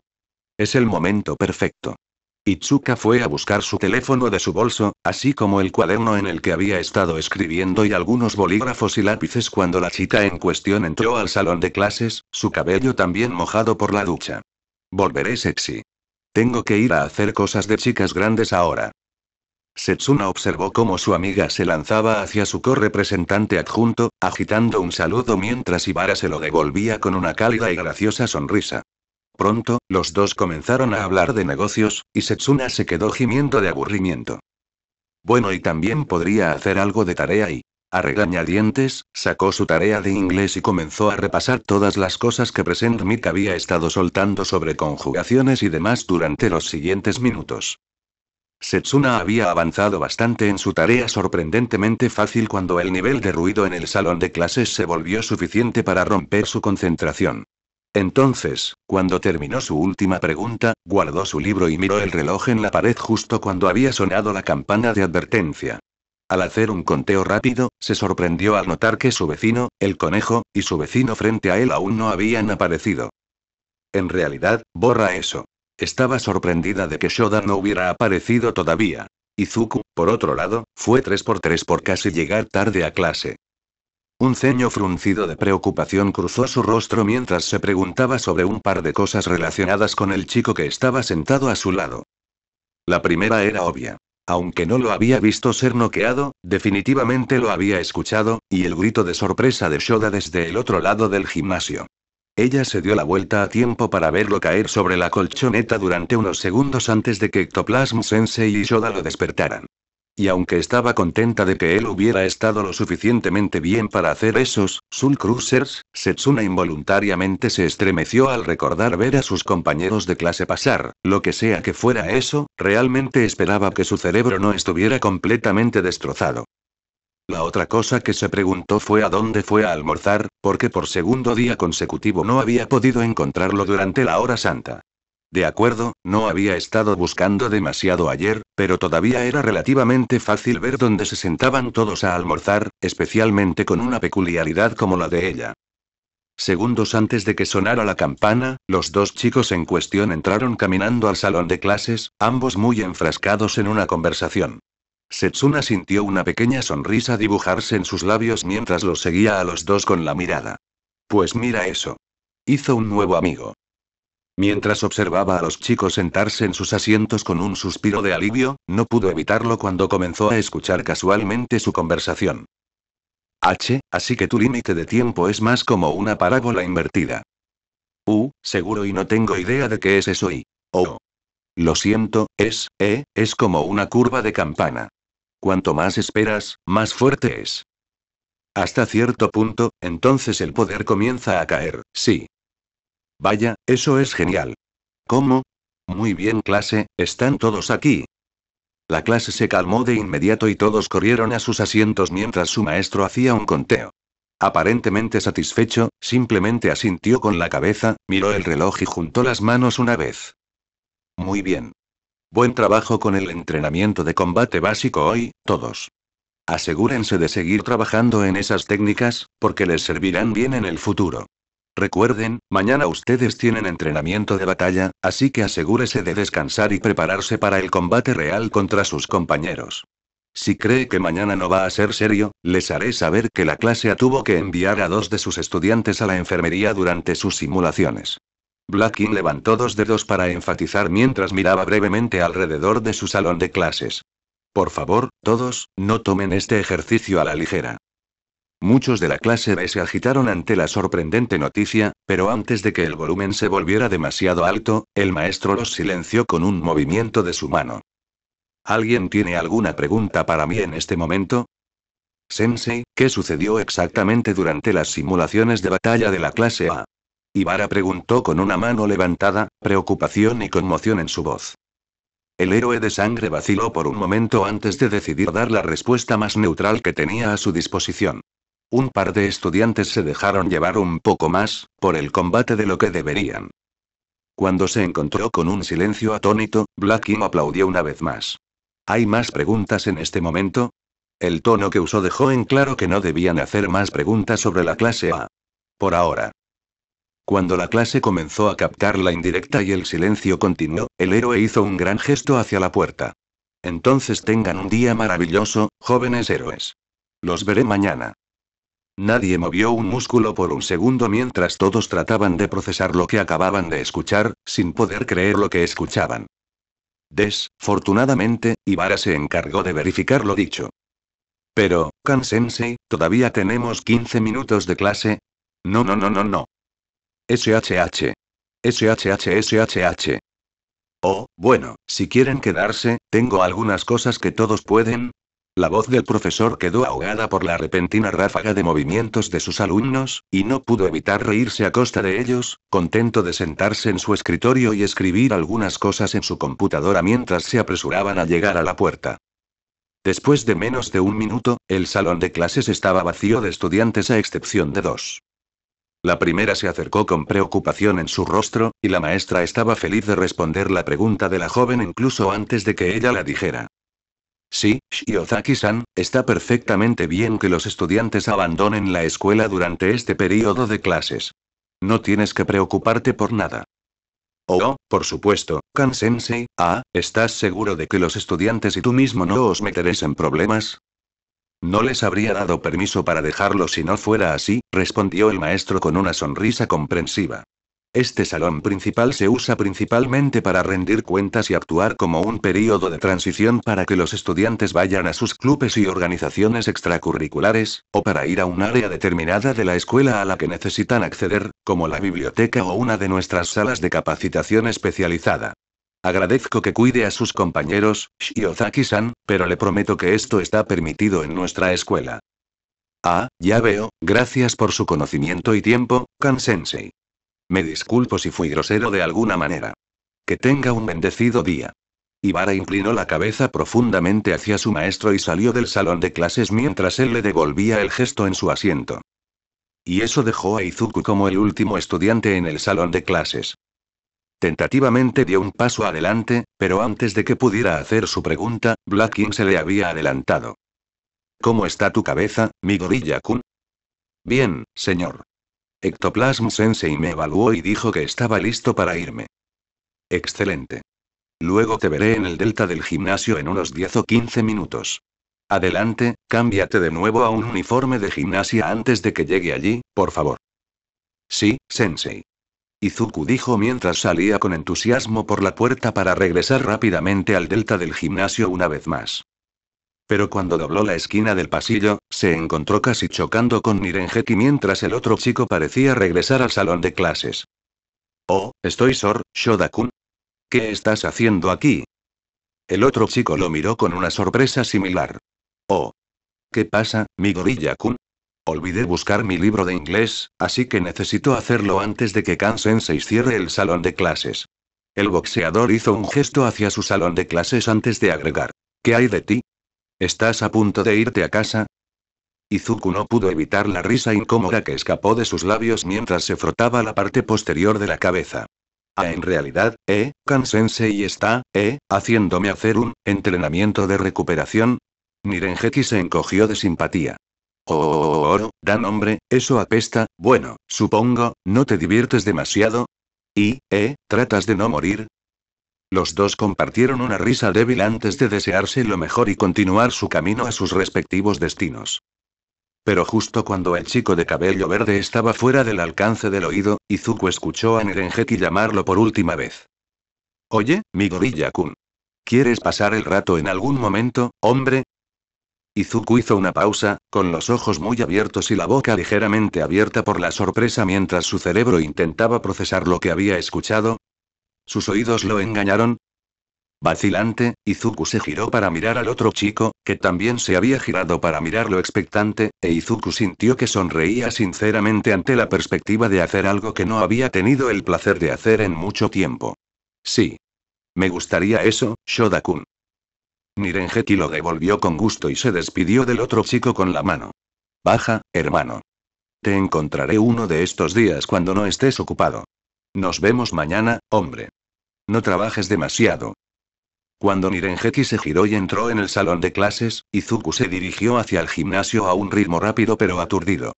Es el momento perfecto. Itsuka fue a buscar su teléfono de su bolso, así como el cuaderno en el que había estado escribiendo y algunos bolígrafos y lápices cuando la chica en cuestión entró al salón de clases, su cabello también mojado por la ducha. Volveré sexy. Tengo que ir a hacer cosas de chicas grandes ahora. Setsuna observó cómo su amiga se lanzaba hacia su co-representante adjunto, agitando un saludo mientras Ibara se lo devolvía con una cálida y graciosa sonrisa. Pronto, los dos comenzaron a hablar de negocios, y Setsuna se quedó gimiendo de aburrimiento. Bueno, y también podría hacer algo de tarea y, a regañadientes, sacó su tarea de inglés y comenzó a repasar todas las cosas que Present Mic había estado soltando sobre conjugaciones y demás durante los siguientes minutos. Setsuna había avanzado bastante en su tarea sorprendentemente fácil cuando el nivel de ruido en el salón de clases se volvió suficiente para romper su concentración. Entonces, cuando terminó su última pregunta, guardó su libro y miró el reloj en la pared justo cuando había sonado la campana de advertencia. Al hacer un conteo rápido, se sorprendió al notar que su vecino, el conejo, y su vecino frente a él aún no habían aparecido. En realidad, borra eso. Estaba sorprendida de que Shoda no hubiera aparecido todavía. Izuku, por otro lado, fue 3x3 por casi llegar tarde a clase. Un ceño fruncido de preocupación cruzó su rostro mientras se preguntaba sobre un par de cosas relacionadas con el chico que estaba sentado a su lado. La primera era obvia. Aunque no lo había visto ser noqueado, definitivamente lo había escuchado, y el grito de sorpresa de Shoda desde el otro lado del gimnasio. Ella se dio la vuelta a tiempo para verlo caer sobre la colchoneta durante unos segundos antes de que Ectoplasm Sensei y Shoda lo despertaran. Y aunque estaba contenta de que él hubiera estado lo suficientemente bien para hacer esos Soul Cruisers, Setsuna involuntariamente se estremeció al recordar ver a sus compañeros de clase pasar, lo que sea que fuera eso, realmente esperaba que su cerebro no estuviera completamente destrozado. La otra cosa que se preguntó fue a dónde fue a almorzar, porque por segundo día consecutivo no había podido encontrarlo durante la hora santa. De acuerdo, no había estado buscando demasiado ayer, pero todavía era relativamente fácil ver dónde se sentaban todos a almorzar, especialmente con una peculiaridad como la de ella. Segundos antes de que sonara la campana, los dos chicos en cuestión entraron caminando al salón de clases, ambos muy enfrascados en una conversación. Setsuna sintió una pequeña sonrisa dibujarse en sus labios mientras los seguía a los dos con la mirada. Pues mira eso. Hizo un nuevo amigo. Mientras observaba a los chicos sentarse en sus asientos con un suspiro de alivio, no pudo evitarlo cuando comenzó a escuchar casualmente su conversación. Así que tu límite de tiempo es más como una parábola invertida. Seguro y no tengo idea de qué es eso y... Oh. Lo siento, es como una curva de campana. Cuanto más esperas, más fuerte es. Hasta cierto punto, entonces el poder comienza a caer, sí. Vaya, eso es genial. ¿Cómo? Muy bien, clase, ¿están todos aquí? La clase se calmó de inmediato y todos corrieron a sus asientos mientras su maestro hacía un conteo. Aparentemente satisfecho, simplemente asintió con la cabeza, miró el reloj y juntó las manos una vez. Muy bien. Buen trabajo con el entrenamiento de combate básico hoy, todos. Asegúrense de seguir trabajando en esas técnicas, porque les servirán bien en el futuro. Recuerden, mañana ustedes tienen entrenamiento de batalla, así que asegúrese de descansar y prepararse para el combate real contra sus compañeros. Si cree que mañana no va a ser serio, les haré saber que la clase tuvo que enviar a 2 de sus estudiantes a la enfermería durante sus simulaciones. Blackin levantó 2 dedos para enfatizar mientras miraba brevemente alrededor de su salón de clases. Por favor, todos, no tomen este ejercicio a la ligera. Muchos de la clase B se agitaron ante la sorprendente noticia, pero antes de que el volumen se volviera demasiado alto, el maestro los silenció con un movimiento de su mano. ¿Alguien tiene alguna pregunta para mí en este momento? Sensei, ¿qué sucedió exactamente durante las simulaciones de batalla de la clase A? Ibara preguntó con una mano levantada, preocupación y conmoción en su voz. El héroe de sangre vaciló por un momento antes de decidir dar la respuesta más neutral que tenía a su disposición. Un par de estudiantes se dejaron llevar un poco más, por el combate de lo que deberían. Cuando se encontró con un silencio atónito, Blackin aplaudió una vez más. ¿Hay más preguntas en este momento? El tono que usó dejó en claro que no debían hacer más preguntas sobre la clase A. Por ahora. Cuando la clase comenzó a captar la indirecta y el silencio continuó, el héroe hizo un gran gesto hacia la puerta. Entonces tengan un día maravilloso, jóvenes héroes. Los veré mañana. Nadie movió un músculo por un segundo mientras todos trataban de procesar lo que acababan de escuchar, sin poder creer lo que escuchaban. Desfortunadamente, Ibara se encargó de verificar lo dicho. Pero, Kan-sensei, ¿todavía tenemos 15 minutos de clase? No. SHH. SHH. Oh, bueno, si quieren quedarse, tengo algunas cosas que todos pueden. La voz del profesor quedó ahogada por la repentina ráfaga de movimientos de sus alumnos, y no pudo evitar reírse a costa de ellos, contento de sentarse en su escritorio y escribir algunas cosas en su computadora mientras se apresuraban a llegar a la puerta. Después de menos de un minuto, el salón de clases estaba vacío de estudiantes a excepción de dos. La primera se acercó con preocupación en su rostro, y la maestra estaba feliz de responder la pregunta de la joven incluso antes de que ella la dijera. Sí, Shiozaki-san, está perfectamente bien que los estudiantes abandonen la escuela durante este período de clases. No tienes que preocuparte por nada. Oh, por supuesto, Kan-sensei, ¿estás seguro de que los estudiantes y tú mismo no os meteréis en problemas? No les habría dado permiso para dejarlo si no fuera así, respondió el maestro con una sonrisa comprensiva. Este salón principal se usa principalmente para rendir cuentas y actuar como un período de transición para que los estudiantes vayan a sus clubes y organizaciones extracurriculares, o para ir a un área determinada de la escuela a la que necesitan acceder, como la biblioteca o una de nuestras salas de capacitación especializada. Agradezco que cuide a sus compañeros, Shiozaki-san, pero le prometo que esto está permitido en nuestra escuela. Ya veo, gracias por su conocimiento y tiempo, Kan-sensei. Me disculpo si fui grosero de alguna manera. Que tenga un bendecido día. Ibara inclinó la cabeza profundamente hacia su maestro y salió del salón de clases mientras él le devolvía el gesto en su asiento. Y eso dejó a Izuku como el último estudiante en el salón de clases. Tentativamente dio un paso adelante, pero antes de que pudiera hacer su pregunta, Black King se le había adelantado. ¿Cómo está tu cabeza, Midoriya-kun? Bien, señor. Ectoplasm Sensei me evaluó y dijo que estaba listo para irme. Excelente. Luego te veré en el delta del gimnasio en unos 10 o 15 minutos. Adelante, cámbiate de nuevo a un uniforme de gimnasia antes de que llegue allí, por favor. Sí, Sensei. Izuku dijo mientras salía con entusiasmo por la puerta para regresar rápidamente al delta del gimnasio una vez más. Pero cuando dobló la esquina del pasillo, se encontró casi chocando con Nirengeki mientras el otro chico parecía regresar al salón de clases. Oh, estoy Shoda-kun. ¿Qué estás haciendo aquí? El otro chico lo miró con una sorpresa similar. Oh. ¿Qué pasa, Midoriya-kun? Olvidé buscar mi libro de inglés, así que necesito hacerlo antes de que Kan-sensei cierre el salón de clases. El boxeador hizo un gesto hacia su salón de clases antes de agregar. ¿Qué hay de ti? ¿Estás a punto de irte a casa? Izuku no pudo evitar la risa incómoda que escapó de sus labios mientras se frotaba la parte posterior de la cabeza. En realidad, Kan-sensei está, haciéndome hacer un entrenamiento de recuperación. Nirengeki se encogió de simpatía. Oh, Dan hombre, eso apesta, bueno, supongo, ¿no te diviertes demasiado? Y, ¿tratas de no morir? Los dos compartieron una risa débil antes de desearse lo mejor y continuar su camino a sus respectivos destinos. Pero justo cuando el chico de cabello verde estaba fuera del alcance del oído, Izuku escuchó a Nirengeki llamarlo por última vez. Oye, Midoriya-kun. ¿Quieres pasar el rato en algún momento, hombre? Izuku hizo una pausa, con los ojos muy abiertos y la boca ligeramente abierta por la sorpresa mientras su cerebro intentaba procesar lo que había escuchado. ¿Sus oídos lo engañaron? Vacilante, Izuku se giró para mirar al otro chico, que también se había girado para mirarlo expectante, e Izuku sintió que sonreía sinceramente ante la perspectiva de hacer algo que no había tenido el placer de hacer en mucho tiempo. Sí. Me gustaría eso, Shoda-kun. Nirengeki lo devolvió con gusto y se despidió del otro chico con la mano. Baja, hermano. Te encontraré uno de estos días cuando no estés ocupado. Nos vemos mañana, hombre. No trabajes demasiado. Cuando Nirengeki se giró y entró en el salón de clases, Izuku se dirigió hacia el gimnasio a un ritmo rápido pero aturdido.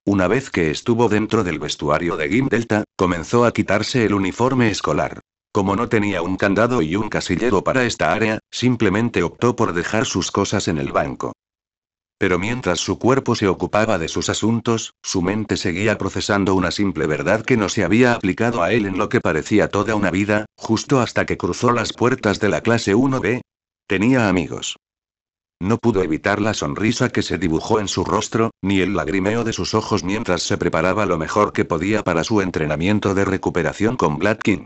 Una vez que estuvo dentro del vestuario de Gim Delta, comenzó a quitarse el uniforme escolar. Como no tenía un candado y un casillero para esta área, simplemente optó por dejar sus cosas en el banco. Pero mientras su cuerpo se ocupaba de sus asuntos, su mente seguía procesando una simple verdad que no se había aplicado a él en lo que parecía toda una vida, justo hasta que cruzó las puertas de la clase 1B. Tenía amigos. No pudo evitar la sonrisa que se dibujó en su rostro, ni el lagrimeo de sus ojos mientras se preparaba lo mejor que podía para su entrenamiento de recuperación con Black King.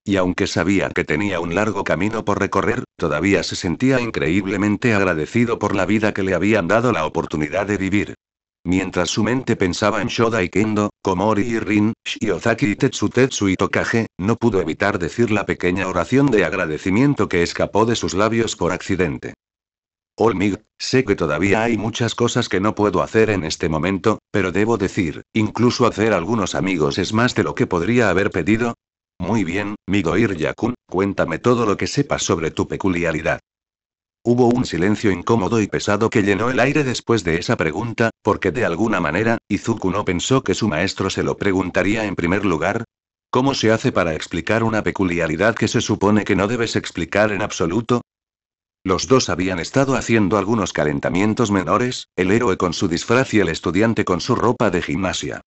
Y aunque sabía que tenía un largo camino por recorrer, todavía se sentía increíblemente agradecido por la vida que le habían dado la oportunidad de vivir. Mientras su mente pensaba en Shodai Kendo, Komori y Rin, Shiozaki y Tetsu y Tokage, no pudo evitar decir la pequeña oración de agradecimiento que escapó de sus labios por accidente. Olmig, sé que todavía hay muchas cosas que no puedo hacer en este momento, pero debo decir, incluso hacer algunos amigos es más de lo que podría haber pedido. Muy bien, Midoriya-kun, cuéntame todo lo que sepas sobre tu peculiaridad. Hubo un silencio incómodo y pesado que llenó el aire después de esa pregunta, porque de alguna manera, Izuku no pensó que su maestro se lo preguntaría en primer lugar. ¿Cómo se hace para explicar una peculiaridad que se supone que no debes explicar en absoluto? Los dos habían estado haciendo algunos calentamientos menores, el héroe con su disfraz y el estudiante con su ropa de gimnasia.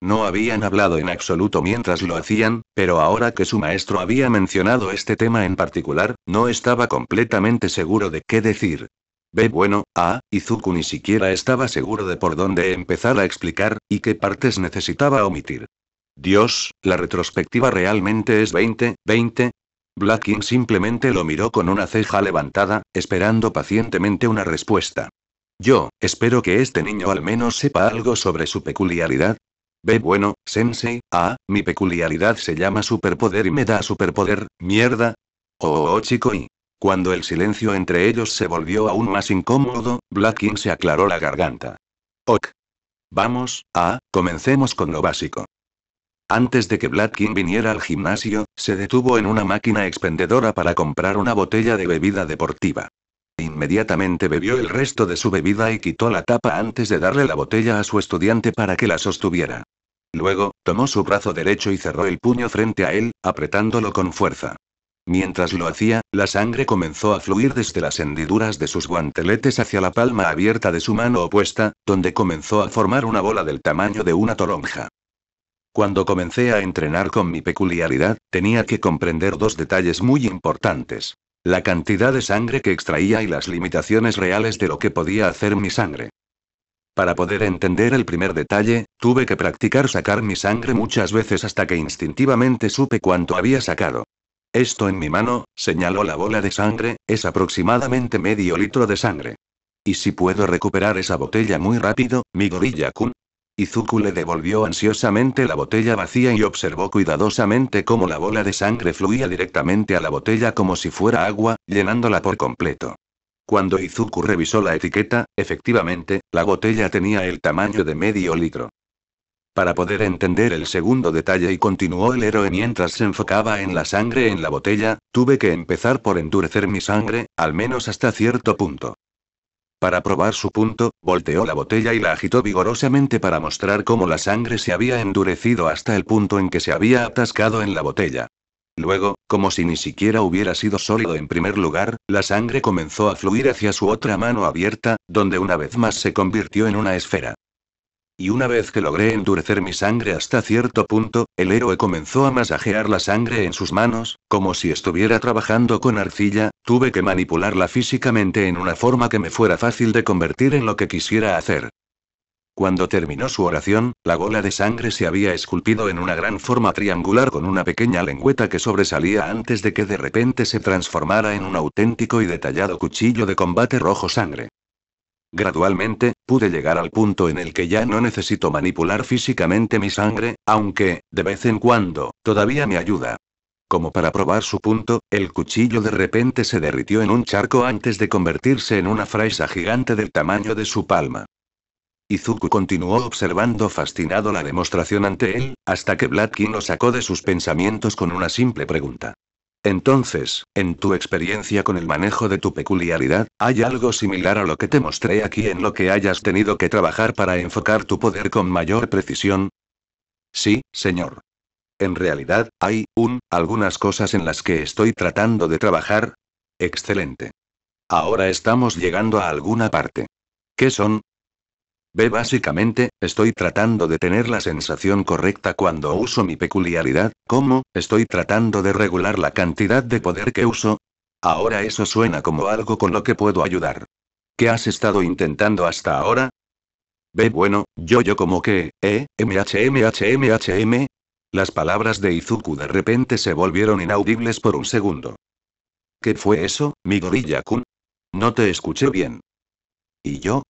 No habían hablado en absoluto mientras lo hacían, pero ahora que su maestro había mencionado este tema en particular, no estaba completamente seguro de qué decir. Izuku ni siquiera estaba seguro de por dónde empezar a explicar, y qué partes necesitaba omitir. Dios, la retrospectiva realmente es 20. Black King simplemente lo miró con una ceja levantada, esperando pacientemente una respuesta. Yo, espero que este niño al menos sepa algo sobre su peculiaridad. Sensei, mi peculiaridad se llama superpoder y me da superpoder, mierda. Chico y... Cuando el silencio entre ellos se volvió aún más incómodo, Black King se aclaró la garganta. Ok. Vamos, comencemos con lo básico. Antes de que Black King viniera al gimnasio, se detuvo en una máquina expendedora para comprar una botella de bebida deportiva. Inmediatamente bebió el resto de su bebida y quitó la tapa antes de darle la botella a su estudiante para que la sostuviera. Luego, tomó su brazo derecho y cerró el puño frente a él, apretándolo con fuerza. Mientras lo hacía, la sangre comenzó a fluir desde las hendiduras de sus guanteletes hacia la palma abierta de su mano opuesta, donde comenzó a formar una bola del tamaño de una toronja. Cuando comencé a entrenar con mi peculiaridad, tenía que comprender dos detalles muy importantes. La cantidad de sangre que extraía y las limitaciones reales de lo que podía hacer mi sangre. Para poder entender el primer detalle, tuve que practicar sacar mi sangre muchas veces hasta que instintivamente supe cuánto había sacado. Esto en mi mano, señaló la bola de sangre, es aproximadamente medio litro de sangre. ¿Y si puedo recuperar esa botella muy rápido, Midoriya-kun? Izuku le devolvió ansiosamente la botella vacía y observó cuidadosamente cómo la bola de sangre fluía directamente a la botella como si fuera agua, llenándola por completo. Cuando Izuku revisó la etiqueta, efectivamente, la botella tenía el tamaño de medio litro. Para poder entender el segundo detalle, y continuó el héroe mientras se enfocaba en la sangre en la botella, tuve que empezar por endurecer mi sangre, al menos hasta cierto punto. Para probar su punto, volteó la botella y la agitó vigorosamente para mostrar cómo la sangre se había endurecido hasta el punto en que se había atascado en la botella. Luego, como si ni siquiera hubiera sido sólido en primer lugar, la sangre comenzó a fluir hacia su otra mano abierta, donde una vez más se convirtió en una esfera. Y una vez que logré endurecer mi sangre hasta cierto punto, el héroe comenzó a masajear la sangre en sus manos, como si estuviera trabajando con arcilla. Tuve que manipularla físicamente en una forma que me fuera fácil de convertir en lo que quisiera hacer. Cuando terminó su oración, la bola de sangre se había esculpido en una gran forma triangular con una pequeña lengüeta que sobresalía antes de que de repente se transformara en un auténtico y detallado cuchillo de combate rojo sangre. Gradualmente, pude llegar al punto en el que ya no necesito manipular físicamente mi sangre, aunque, de vez en cuando, todavía me ayuda. Como para probar su punto, el cuchillo de repente se derritió en un charco antes de convertirse en una fresa gigante del tamaño de su palma. Izuku continuó observando fascinado la demostración ante él, hasta que Black King lo sacó de sus pensamientos con una simple pregunta. Entonces, en tu experiencia con el manejo de tu peculiaridad, ¿hay algo similar a lo que te mostré aquí en lo que hayas tenido que trabajar para enfocar tu poder con mayor precisión? Sí, señor. En realidad, hay, algunas cosas en las que estoy tratando de trabajar. Excelente. Ahora estamos llegando a alguna parte. ¿Qué son? Básicamente, estoy tratando de tener la sensación correcta cuando uso mi peculiaridad. ¿Cómo? Estoy tratando de regular la cantidad de poder que uso. Ahora eso suena como algo con lo que puedo ayudar. ¿Qué has estado intentando hasta ahora? Bueno, yo como que, mhmhmm. Las palabras de Izuku de repente se volvieron inaudibles por un segundo. ¿Qué fue eso, Midoriya-kun? No te escuché bien. Y yo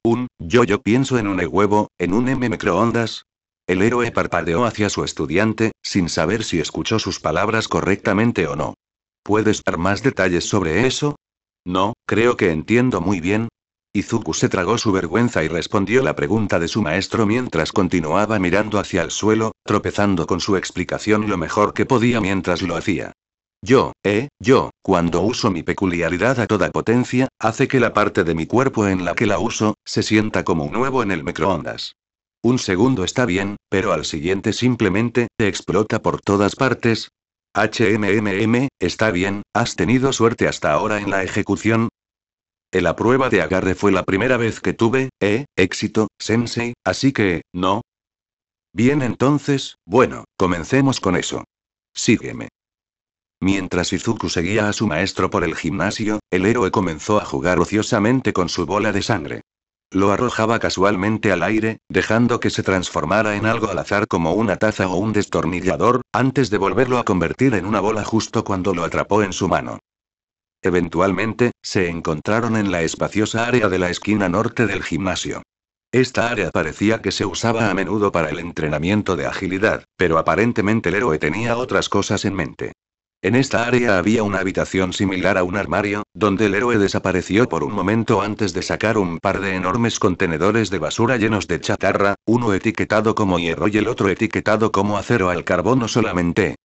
pienso en un huevo, en un microondas. El héroe parpadeó hacia su estudiante, sin saber si escuchó sus palabras correctamente o no. ¿Puedes dar más detalles sobre eso? No, creo que entiendo muy bien. Izuku se tragó su vergüenza y respondió la pregunta de su maestro mientras continuaba mirando hacia el suelo, tropezando con su explicación lo mejor que podía mientras lo hacía. Cuando uso mi peculiaridad a toda potencia, hace que la parte de mi cuerpo en la que la uso, se sienta como un huevo en el microondas. Un segundo está bien, pero al siguiente simplemente, explota por todas partes. Está bien, ¿has tenido suerte hasta ahora en la ejecución? La prueba de agarre fue la primera vez que tuve, éxito, sensei, así que, no. Bien entonces, bueno, comencemos con eso. Sígueme. Mientras Izuku seguía a su maestro por el gimnasio, el héroe comenzó a jugar ociosamente con su bola de sangre. Lo arrojaba casualmente al aire, dejando que se transformara en algo al azar como una taza o un destornillador, antes de volverlo a convertir en una bola justo cuando lo atrapó en su mano. Eventualmente, se encontraron en la espaciosa área de la esquina norte del gimnasio. Esta área parecía que se usaba a menudo para el entrenamiento de agilidad, pero aparentemente el héroe tenía otras cosas en mente. En esta área había una habitación similar a un armario, donde el héroe desapareció por un momento antes de sacar un par de enormes contenedores de basura llenos de chatarra, uno etiquetado como hierro y el otro etiquetado como acero al carbono solamente.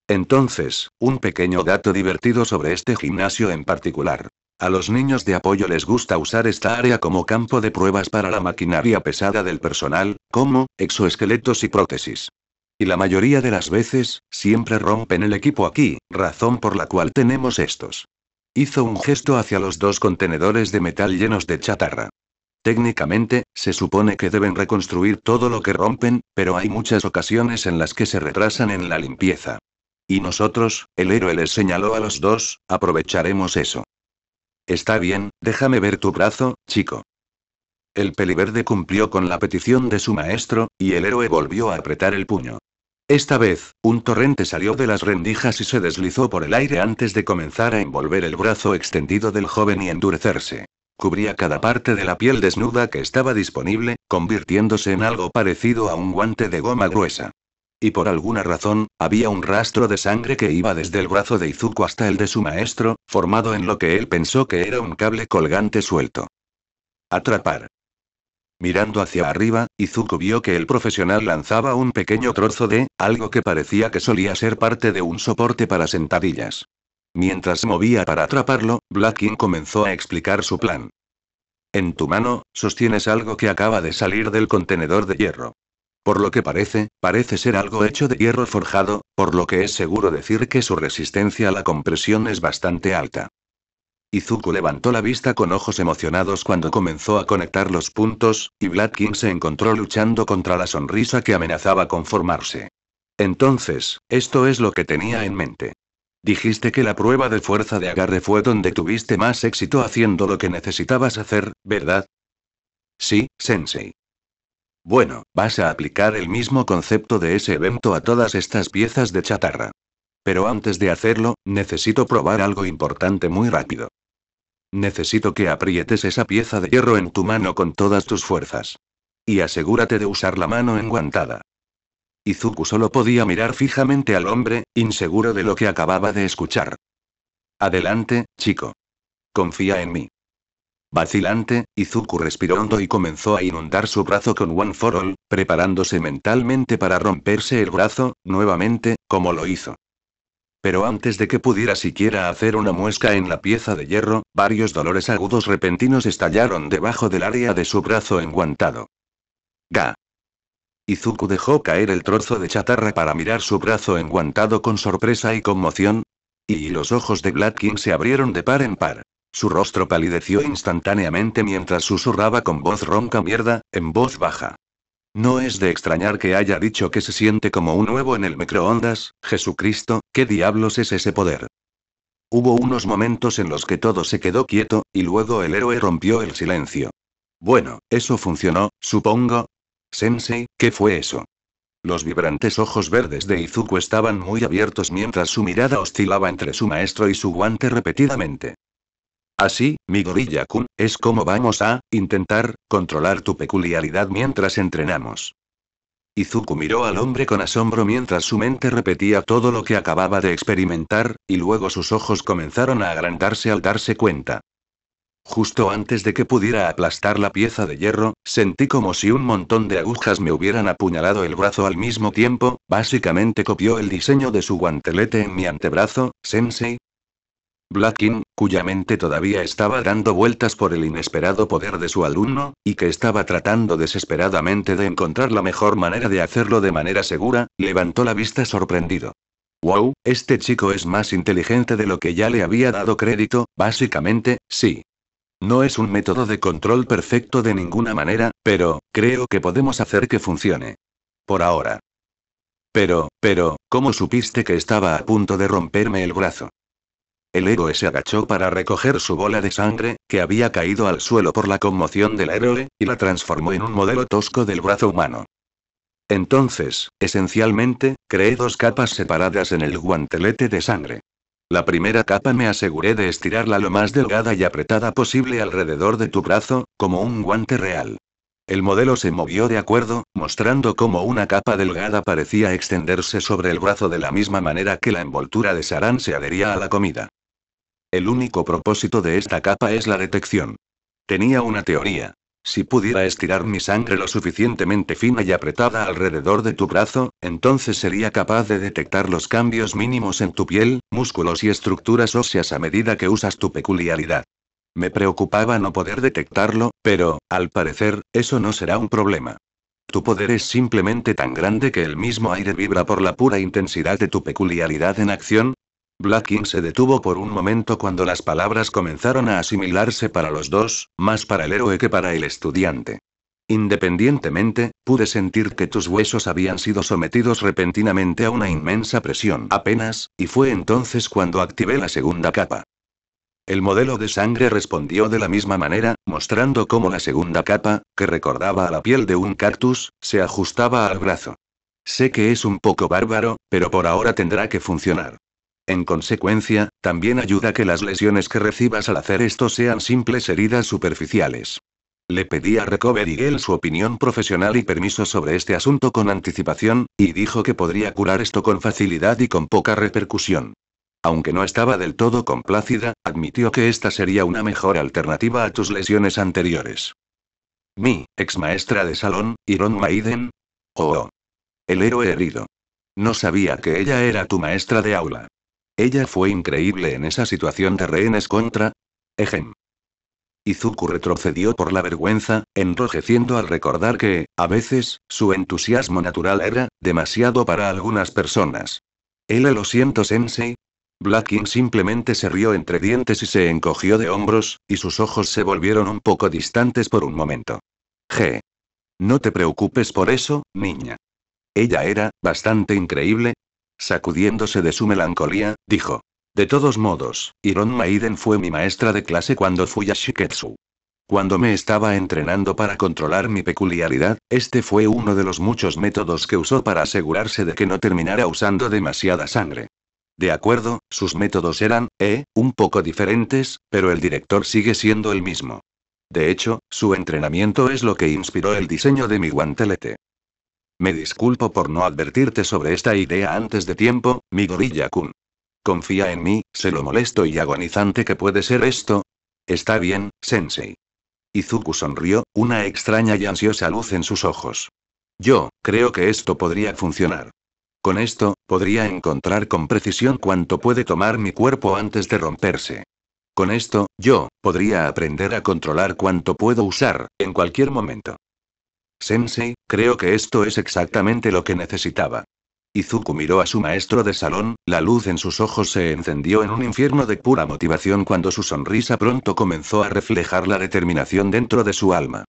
Entonces, un pequeño dato divertido sobre este gimnasio en particular. A los niños de apoyo les gusta usar esta área como campo de pruebas para la maquinaria pesada del personal, como exoesqueletos y prótesis. Y la mayoría de las veces, siempre rompen el equipo aquí, razón por la cual tenemos estos. Hizo un gesto hacia los dos contenedores de metal llenos de chatarra. Técnicamente, se supone que deben reconstruir todo lo que rompen, pero hay muchas ocasiones en las que se retrasan en la limpieza. Y nosotros, el héroe les señaló a los dos, aprovecharemos eso. Está bien, déjame ver tu brazo, chico. El peliverde cumplió con la petición de su maestro, y el héroe volvió a apretar el puño. Esta vez, un torrente salió de las rendijas y se deslizó por el aire antes de comenzar a envolver el brazo extendido del joven y endurecerse. Cubría cada parte de la piel desnuda que estaba disponible, convirtiéndose en algo parecido a un guante de goma gruesa. Y por alguna razón, había un rastro de sangre que iba desde el brazo de Izuku hasta el de su maestro, formado en lo que él pensó que era un cable colgante suelto. Atrapar. Mirando hacia arriba, Izuku vio que el profesional lanzaba un pequeño trozo de algo que parecía que solía ser parte de un soporte para sentadillas. Mientras se movía para atraparlo, Black King comenzó a explicar su plan. En tu mano, sostienes algo que acaba de salir del contenedor de hierro. Por lo que parece ser algo hecho de hierro forjado, por lo que es seguro decir que su resistencia a la compresión es bastante alta. Izuku levantó la vista con ojos emocionados cuando comenzó a conectar los puntos, y Black King se encontró luchando contra la sonrisa que amenazaba con formarse. Entonces, esto es lo que tenía en mente. Dijiste que la prueba de fuerza de agarre fue donde tuviste más éxito haciendo lo que necesitabas hacer, ¿verdad? Sí, sensei. Bueno, vas a aplicar el mismo concepto de ese evento a todas estas piezas de chatarra. Pero antes de hacerlo, necesito probar algo importante muy rápido. Necesito que aprietes esa pieza de hierro en tu mano con todas tus fuerzas. Y asegúrate de usar la mano enguantada. Izuku solo podía mirar fijamente al hombre, inseguro de lo que acababa de escuchar. Adelante, chico. Confía en mí. Vacilante, Izuku respiró hondo y comenzó a inundar su brazo con One for All, preparándose mentalmente para romperse el brazo, nuevamente, como lo hizo. Pero antes de que pudiera siquiera hacer una muesca en la pieza de hierro, varios dolores agudos repentinos estallaron debajo del área de su brazo enguantado. ¡Ga! Izuku dejó caer el trozo de chatarra para mirar su brazo enguantado con sorpresa y conmoción. Y los ojos de Black King se abrieron de par en par. Su rostro palideció instantáneamente mientras susurraba con voz ronca mierda, en voz baja. No es de extrañar que haya dicho que se siente como un huevo en el microondas. Jesucristo, ¿qué diablos es ese poder? Hubo unos momentos en los que todo se quedó quieto, y luego el héroe rompió el silencio. Bueno, eso funcionó, supongo. Sensei, ¿qué fue eso? Los vibrantes ojos verdes de Izuku estaban muy abiertos mientras su mirada oscilaba entre su maestro y su guante repetidamente. Así, mi gorilla-kun, es como vamos a intentar controlar tu peculiaridad mientras entrenamos. Izuku miró al hombre con asombro mientras su mente repetía todo lo que acababa de experimentar, y luego sus ojos comenzaron a agrandarse al darse cuenta. Justo antes de que pudiera aplastar la pieza de hierro, sentí como si un montón de agujas me hubieran apuñalado el brazo al mismo tiempo. Básicamente copió el diseño de su guantelete en mi antebrazo, Sensei. Black King, cuya mente todavía estaba dando vueltas por el inesperado poder de su alumno, y que estaba tratando desesperadamente de encontrar la mejor manera de hacerlo de manera segura, levantó la vista sorprendido. Wow, este chico es más inteligente de lo que ya le había dado crédito. Básicamente, sí. No es un método de control perfecto de ninguna manera, pero creo que podemos hacer que funcione. Por ahora. Pero, ¿cómo supiste que estaba a punto de romperme el brazo? El héroe se agachó para recoger su bola de sangre, que había caído al suelo por la conmoción del héroe, y la transformó en un modelo tosco del brazo humano. Entonces, esencialmente, creé dos capas separadas en el guantelete de sangre. La primera capa me aseguré de estirarla lo más delgada y apretada posible alrededor de tu brazo, como un guante real. El modelo se movió de acuerdo, mostrando cómo una capa delgada parecía extenderse sobre el brazo de la misma manera que la envoltura de sarán se adhería a la comida. El único propósito de esta capa es la detección. Tenía una teoría. Si pudiera estirar mi sangre lo suficientemente fina y apretada alrededor de tu brazo, entonces sería capaz de detectar los cambios mínimos en tu piel, músculos y estructuras óseas a medida que usas tu peculiaridad. Me preocupaba no poder detectarlo, pero, al parecer, eso no será un problema. Tu poder es simplemente tan grande que el mismo aire vibra por la pura intensidad de tu peculiaridad en acción. Black King se detuvo por un momento cuando las palabras comenzaron a asimilarse para los dos, más para el héroe que para el estudiante. Independientemente, pude sentir que tus huesos habían sido sometidos repentinamente a una inmensa presión apenas, y fue entonces cuando activé la segunda capa. El modelo de sangre respondió de la misma manera, mostrando cómo la segunda capa, que recordaba a la piel de un cactus, se ajustaba al brazo. Sé que es un poco bárbaro, pero por ahora tendrá que funcionar. En consecuencia, también ayuda a que las lesiones que recibas al hacer esto sean simples heridas superficiales. Le pedí a Recover Eagle su opinión profesional y permiso sobre este asunto con anticipación, y dijo que podría curar esto con facilidad y con poca repercusión. Aunque no estaba del todo complácida, admitió que esta sería una mejor alternativa a tus lesiones anteriores. Mi ex maestra de salón, Iron Maiden. Oh. El héroe herido. No sabía que ella era tu maestra de aula. Ella fue increíble en esa situación de rehenes contra... Ejem. Izuku retrocedió por la vergüenza, enrojeciendo al recordar que, a veces, su entusiasmo natural era demasiado para algunas personas. Lo siento, Sensei. Black King simplemente se rió entre dientes y se encogió de hombros, y sus ojos se volvieron un poco distantes por un momento. No te preocupes por eso, niña. Ella era bastante increíble. Sacudiéndose de su melancolía, dijo. De todos modos, Iron Maiden fue mi maestra de clase cuando fui a Shiketsu. Cuando me estaba entrenando para controlar mi peculiaridad, este fue uno de los muchos métodos que usó para asegurarse de que no terminara usando demasiada sangre. De acuerdo, sus métodos eran, un poco diferentes, pero el director sigue siendo el mismo. De hecho, su entrenamiento es lo que inspiró el diseño de mi guantelete. Me disculpo por no advertirte sobre esta idea antes de tiempo, mi gorilla-kun. Confía en mí, sé lo molesto y agonizante que puede ser esto. Está bien, Sensei. Izuku sonrió, una extraña y ansiosa luz en sus ojos. Yo creo que esto podría funcionar. Con esto, podría encontrar con precisión cuánto puede tomar mi cuerpo antes de romperse. Con esto, yo, podría aprender a controlar cuánto puedo usar, en cualquier momento. Sensei, creo que esto es exactamente lo que necesitaba. Izuku miró a su maestro de salón, la luz en sus ojos se encendió en un infierno de pura motivación cuando su sonrisa pronto comenzó a reflejar la determinación dentro de su alma.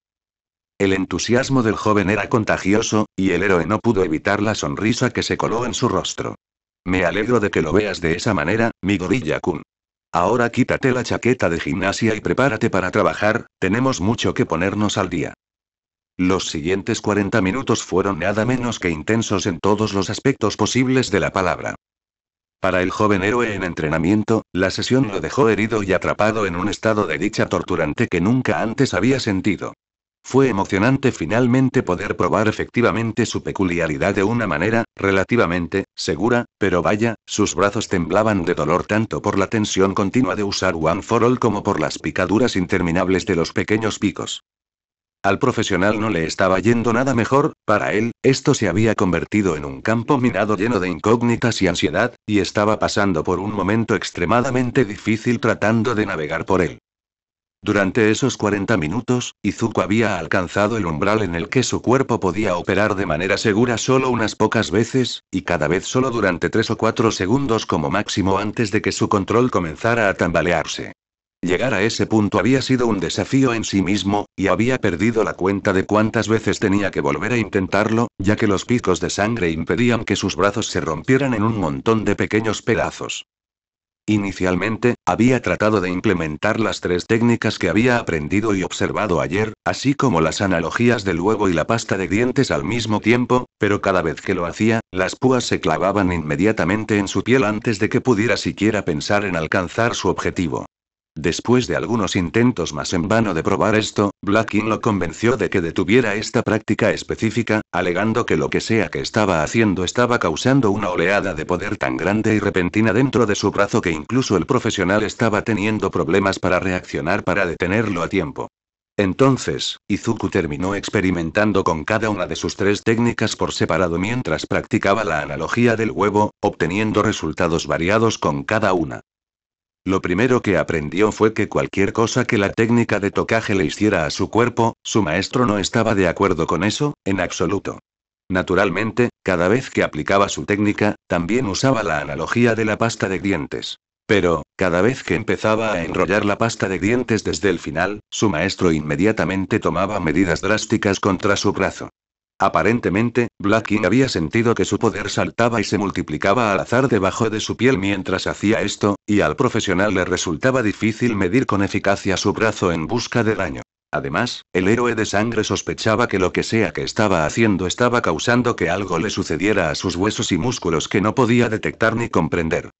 El entusiasmo del joven era contagioso, y el héroe no pudo evitar la sonrisa que se coló en su rostro. Me alegro de que lo veas de esa manera, mi gorilla-kun. Ahora quítate la chaqueta de gimnasia y prepárate para trabajar, tenemos mucho que ponernos al día. Los siguientes 40 minutos fueron nada menos que intensos en todos los aspectos posibles de la palabra. Para el joven héroe en entrenamiento, la sesión lo dejó herido y atrapado en un estado de dicha torturante que nunca antes había sentido. Fue emocionante finalmente poder probar efectivamente su peculiaridad de una manera, relativamente, segura, pero vaya, sus brazos temblaban de dolor tanto por la tensión continua de usar One for All como por las picaduras interminables de los pequeños picos. Al profesional no le estaba yendo nada mejor, para él, esto se había convertido en un campo minado lleno de incógnitas y ansiedad, y estaba pasando por un momento extremadamente difícil tratando de navegar por él. Durante esos 40 minutos, Izuku había alcanzado el umbral en el que su cuerpo podía operar de manera segura solo unas pocas veces, y cada vez solo durante 3 o 4 segundos como máximo antes de que su control comenzara a tambalearse. Llegar a ese punto había sido un desafío en sí mismo, y había perdido la cuenta de cuántas veces tenía que volver a intentarlo, ya que los picos de sangre impedían que sus brazos se rompieran en un montón de pequeños pedazos. Inicialmente, había tratado de implementar las 3 técnicas que había aprendido y observado ayer, así como las analogías del huevo y la pasta de dientes al mismo tiempo, pero cada vez que lo hacía, las púas se clavaban inmediatamente en su piel antes de que pudiera siquiera pensar en alcanzar su objetivo. Después de algunos intentos más en vano de probar esto, Blackin lo convenció de que detuviera esta práctica específica, alegando que lo que sea que estaba haciendo estaba causando una oleada de poder tan grande y repentina dentro de su brazo que incluso el profesional estaba teniendo problemas para reaccionar para detenerlo a tiempo. Entonces, Izuku terminó experimentando con cada una de sus 3 técnicas por separado mientras practicaba la analogía del huevo, obteniendo resultados variados con cada una. Lo primero que aprendió fue que cualquier cosa que la técnica de tocaje le hiciera a su cuerpo, su maestro no estaba de acuerdo con eso, en absoluto. Naturalmente, cada vez que aplicaba su técnica, también usaba la analogía de la pasta de dientes. Pero, cada vez que empezaba a enrollar la pasta de dientes desde el final, su maestro inmediatamente tomaba medidas drásticas contra su brazo. Aparentemente, Blackin había sentido que su poder saltaba y se multiplicaba al azar debajo de su piel mientras hacía esto, y al profesional le resultaba difícil medir con eficacia su brazo en busca de daño. Además, el héroe de sangre sospechaba que lo que sea que estaba haciendo estaba causando que algo le sucediera a sus huesos y músculos que no podía detectar ni comprender.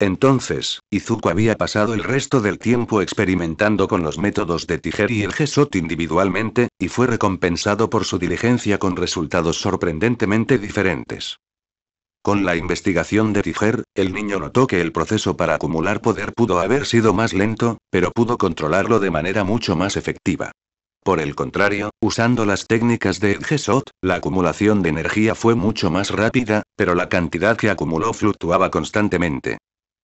Entonces, Izuku había pasado el resto del tiempo experimentando con los métodos de Tiger y el Gesot individualmente, y fue recompensado por su diligencia con resultados sorprendentemente diferentes. Con la investigación de Tiger, el niño notó que el proceso para acumular poder pudo haber sido más lento, pero pudo controlarlo de manera mucho más efectiva. Por el contrario, usando las técnicas de Gesot, la acumulación de energía fue mucho más rápida, pero la cantidad que acumuló fluctuaba constantemente.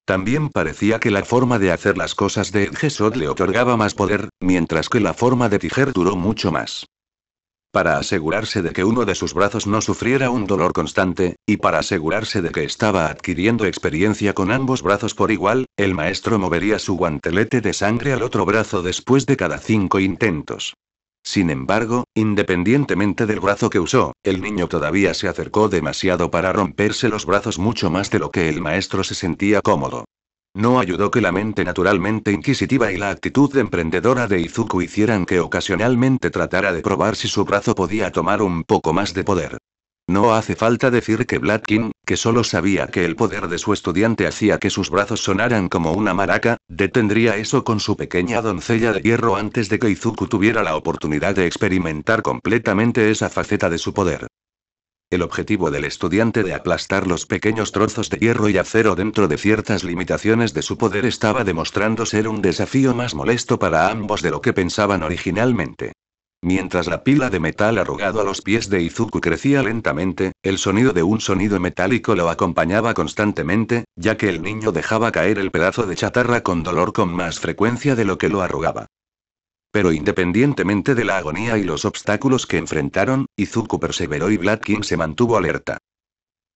También parecía que la forma de hacer las cosas de Gesot le otorgaba más poder, mientras que la forma de Tiger duró mucho más. Para asegurarse de que uno de sus brazos no sufriera un dolor constante, y para asegurarse de que estaba adquiriendo experiencia con ambos brazos por igual, el maestro movería su guantelete de sangre al otro brazo después de cada 5 intentos. Sin embargo, independientemente del brazo que usó, el niño todavía se acercó demasiado para romperse los brazos mucho más de lo que el maestro se sentía cómodo. No ayudó que la mente naturalmente inquisitiva y la actitud emprendedora de Izuku hicieran que ocasionalmente tratara de probar si su brazo podía tomar un poco más de poder. No hace falta decir que Blackin, que solo sabía que el poder de su estudiante hacía que sus brazos sonaran como una maraca, detendría eso con su pequeña doncella de hierro antes de que Izuku tuviera la oportunidad de experimentar completamente esa faceta de su poder. El objetivo del estudiante de aplastar los pequeños trozos de hierro y acero dentro de ciertas limitaciones de su poder estaba demostrando ser un desafío más molesto para ambos de lo que pensaban originalmente. Mientras la pila de metal arrugado a los pies de Izuku crecía lentamente, el sonido de un sonido metálico lo acompañaba constantemente, ya que el niño dejaba caer el pedazo de chatarra con dolor con más frecuencia de lo que lo arrugaba. Pero independientemente de la agonía y los obstáculos que enfrentaron, Izuku perseveró y Black King se mantuvo alerta.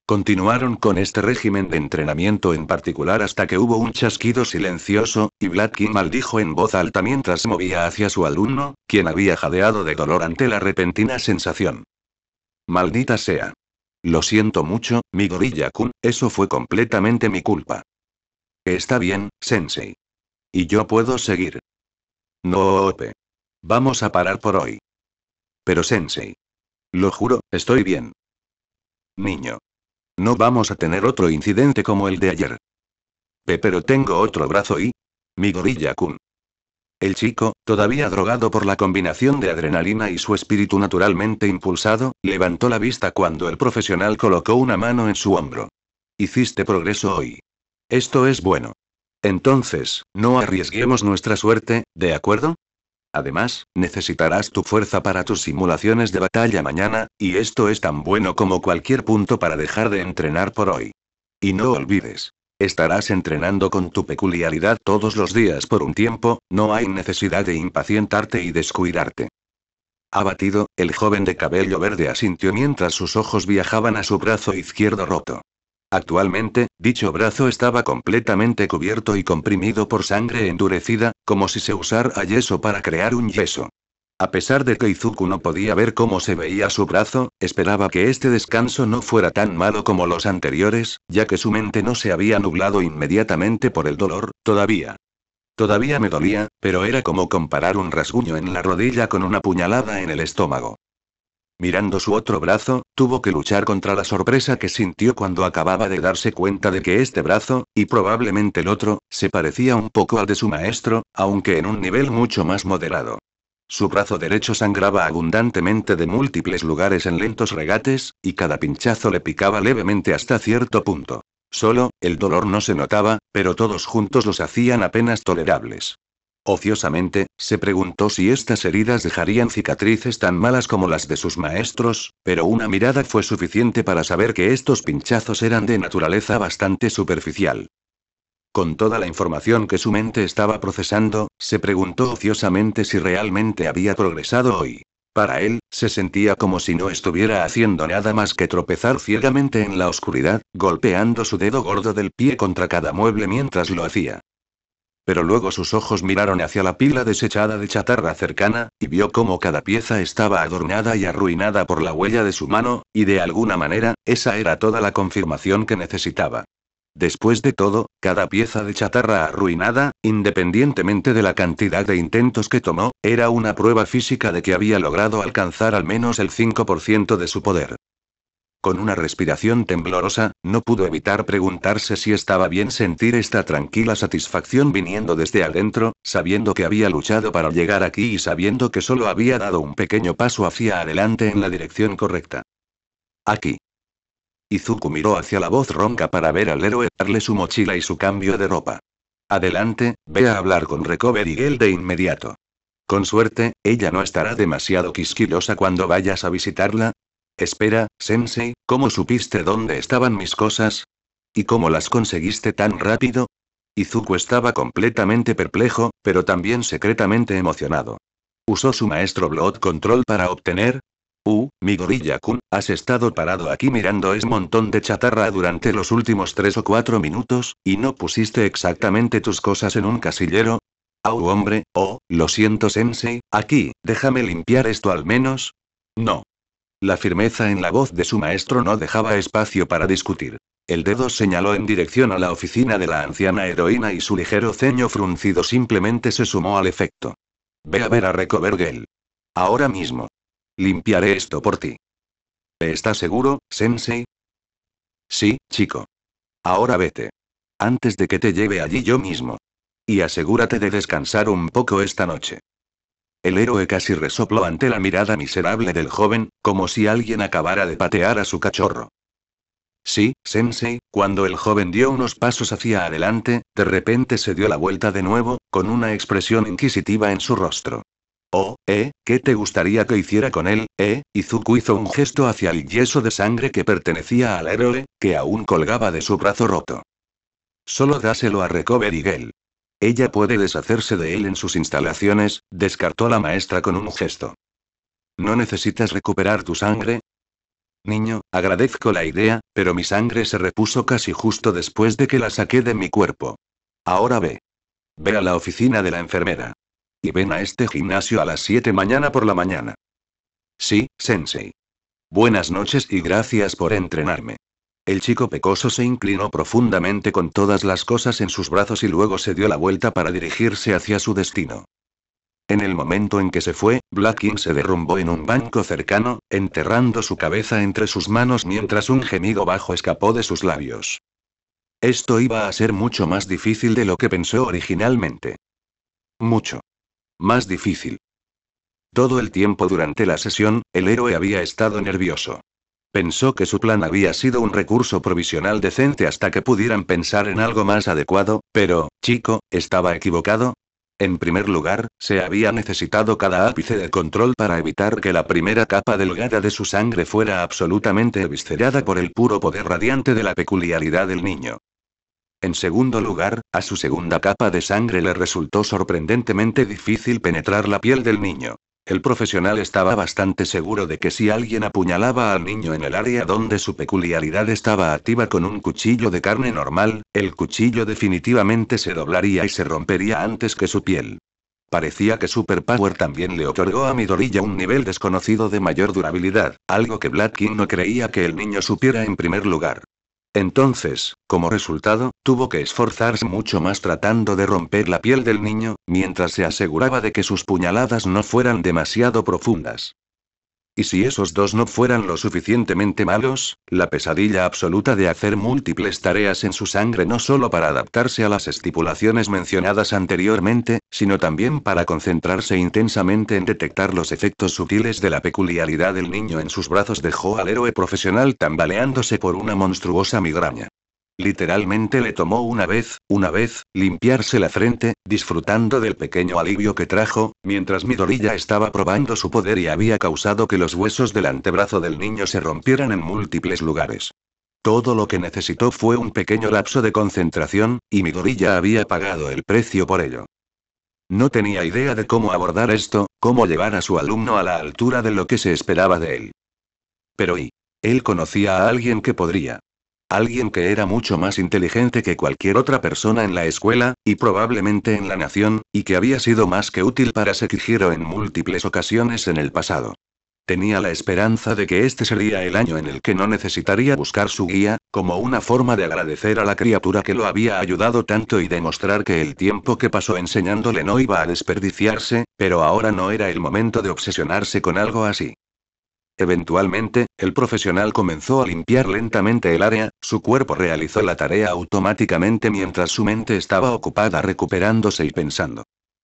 Continuaron con este régimen de entrenamiento en particular hasta que hubo un chasquido silencioso, y Black King maldijo en voz alta mientras se movía hacia su alumno, quien había jadeado de dolor ante la repentina sensación. Maldita sea. Lo siento mucho, Midoriya-kun, eso fue completamente mi culpa. Está bien, Sensei. Y yo puedo seguir. No, Ope. Vamos a parar por hoy. Pero Sensei. Lo juro, estoy bien. Niño. No vamos a tener otro incidente como el de ayer. Pero tengo otro brazo y... Midoriya-kun. El chico, todavía drogado por la combinación de adrenalina y su espíritu naturalmente impulsado, levantó la vista cuando el profesional colocó una mano en su hombro. Hiciste progreso hoy. Esto es bueno. Entonces, no arriesguemos nuestra suerte, ¿de acuerdo? Además, necesitarás tu fuerza para tus simulaciones de batalla mañana, y esto es tan bueno como cualquier punto para dejar de entrenar por hoy. Y no olvides. Estarás entrenando con tu peculiaridad todos los días por un tiempo, no hay necesidad de impacientarte y descuidarte. Abatido, el joven de cabello verde asintió mientras sus ojos viajaban a su brazo izquierdo roto. Actualmente, dicho brazo estaba completamente cubierto y comprimido por sangre endurecida, como si se usara yeso para crear un yeso. A pesar de que Izuku no podía ver cómo se veía su brazo, esperaba que este descanso no fuera tan malo como los anteriores, ya que su mente no se había nublado inmediatamente por el dolor, todavía. Todavía me dolía, pero era como comparar un rasguño en la rodilla con una puñalada en el estómago. Mirando su otro brazo, tuvo que luchar contra la sorpresa que sintió cuando acababa de darse cuenta de que este brazo, y probablemente el otro, se parecía un poco al de su maestro, aunque en un nivel mucho más moderado. Su brazo derecho sangraba abundantemente de múltiples lugares en lentos regates, y cada pinchazo le picaba levemente hasta cierto punto. Solo, el dolor no se notaba, pero todos juntos los hacían apenas tolerables. Ociosamente, se preguntó si estas heridas dejarían cicatrices tan malas como las de sus maestros, pero una mirada fue suficiente para saber que estos pinchazos eran de naturaleza bastante superficial. Con toda la información que su mente estaba procesando, se preguntó ociosamente si realmente había progresado hoy. Para él, se sentía como si no estuviera haciendo nada más que tropezar ciegamente en la oscuridad, golpeando su dedo gordo del pie contra cada mueble mientras lo hacía. Pero luego sus ojos miraron hacia la pila desechada de chatarra cercana, y vio cómo cada pieza estaba adornada y arruinada por la huella de su mano, y de alguna manera, esa era toda la confirmación que necesitaba. Después de todo, cada pieza de chatarra arruinada, independientemente de la cantidad de intentos que tomó, era una prueba física de que había logrado alcanzar al menos el 5% de su poder. Con una respiración temblorosa, no pudo evitar preguntarse si estaba bien sentir esta tranquila satisfacción viniendo desde adentro, sabiendo que había luchado para llegar aquí y sabiendo que solo había dado un pequeño paso hacia adelante en la dirección correcta. Aquí. Izuku miró hacia la voz ronca para ver al héroe darle su mochila y su cambio de ropa. Adelante, ve a hablar con Recover Girl de inmediato. Con suerte, ella no estará demasiado quisquillosa cuando vayas a visitarla. Espera, Sensei, ¿cómo supiste dónde estaban mis cosas? ¿Y cómo las conseguiste tan rápido? Izuku estaba completamente perplejo, pero también secretamente emocionado. ¿Usó su maestro Blood Control para obtener? Midoriya-kun, ¿has estado parado aquí mirando ese montón de chatarra durante los últimos 3 o 4 minutos, y no pusiste exactamente tus cosas en un casillero? Hombre, lo siento Sensei, aquí, déjame limpiar esto al menos. No. La firmeza en la voz de su maestro no dejaba espacio para discutir. El dedo señaló en dirección a la oficina de la anciana heroína y su ligero ceño fruncido simplemente se sumó al efecto. Ve a ver a Recover Girl. Ahora mismo. Limpiaré esto por ti. ¿Estás seguro, Sensei? Sí, chico. Ahora vete. Antes de que te lleve allí yo mismo. Y asegúrate de descansar un poco esta noche. El héroe casi resopló ante la mirada miserable del joven, como si alguien acabara de patear a su cachorro. Sí, Sensei, cuando el joven dio unos pasos hacia adelante, de repente se dio la vuelta de nuevo, con una expresión inquisitiva en su rostro. Oh, ¿qué te gustaría que hiciera con él, Izuku hizo un gesto hacia el yeso de sangre que pertenecía al héroe, que aún colgaba de su brazo roto. Solo dáselo a Recovery Girl. Ella puede deshacerse de él en sus instalaciones, descartó la maestra con un gesto. ¿No necesitas recuperar tu sangre? Niño, agradezco la idea, pero mi sangre se repuso casi justo después de que la saqué de mi cuerpo. Ahora ve. Ve a la oficina de la enfermera. Y ven a este gimnasio a las 7 mañana por la mañana. Sí, sensei. Buenas noches y gracias por entrenarme. El chico pecoso se inclinó profundamente con todas las cosas en sus brazos y luego se dio la vuelta para dirigirse hacia su destino. En el momento en que se fue, Black King se derrumbó en un banco cercano, enterrando su cabeza entre sus manos mientras un gemido bajo escapó de sus labios. Esto iba a ser mucho más difícil de lo que pensó originalmente. Mucho más difícil. Todo el tiempo durante la sesión, el héroe había estado nervioso. Pensó que su plan había sido un recurso provisional decente hasta que pudieran pensar en algo más adecuado, pero, chico, ¿estaba equivocado? En primer lugar, se había necesitado cada ápice de control para evitar que la primera capa delgada de su sangre fuera absolutamente eviscerada por el puro poder radiante de la peculiaridad del niño. En segundo lugar, a su segunda capa de sangre le resultó sorprendentemente difícil penetrar la piel del niño. El profesional estaba bastante seguro de que si alguien apuñalaba al niño en el área donde su peculiaridad estaba activa con un cuchillo de carne normal, el cuchillo definitivamente se doblaría y se rompería antes que su piel. Parecía que Superpower también le otorgó a Midoriya un nivel desconocido de mayor durabilidad, algo que Black King no creía que el niño supiera en primer lugar. Entonces, como resultado, tuvo que esforzarse mucho más tratando de romper la piel del niño, mientras se aseguraba de que sus puñaladas no fueran demasiado profundas. Y si esos dos no fueran lo suficientemente malos, la pesadilla absoluta de hacer múltiples tareas en su sangre no solo para adaptarse a las estipulaciones mencionadas anteriormente, sino también para concentrarse intensamente en detectar los efectos sutiles de la peculiaridad del niño en sus brazos dejó al héroe profesional tambaleándose por una monstruosa migraña. Literalmente le tomó una vez, limpiarse la frente, disfrutando del pequeño alivio que trajo, mientras Midoriya estaba probando su poder y había causado que los huesos del antebrazo del niño se rompieran en múltiples lugares. Todo lo que necesitó fue un pequeño lapso de concentración, y Midoriya había pagado el precio por ello. No tenía idea de cómo abordar esto, cómo llevar a su alumno a la altura de lo que se esperaba de él. Pero él conocía a alguien que podría. Alguien que era mucho más inteligente que cualquier otra persona en la escuela, y probablemente en la nación, y que había sido más que útil para Sekigahara en múltiples ocasiones en el pasado. Tenía la esperanza de que este sería el año en el que no necesitaría buscar su guía, como una forma de agradecer a la criatura que lo había ayudado tanto y demostrar que el tiempo que pasó enseñándole no iba a desperdiciarse, pero ahora no era el momento de obsesionarse con algo así. Eventualmente, el profesional comenzó a limpiar lentamente el área, su cuerpo realizó la tarea automáticamente mientras su mente estaba ocupada recuperándose y pensando.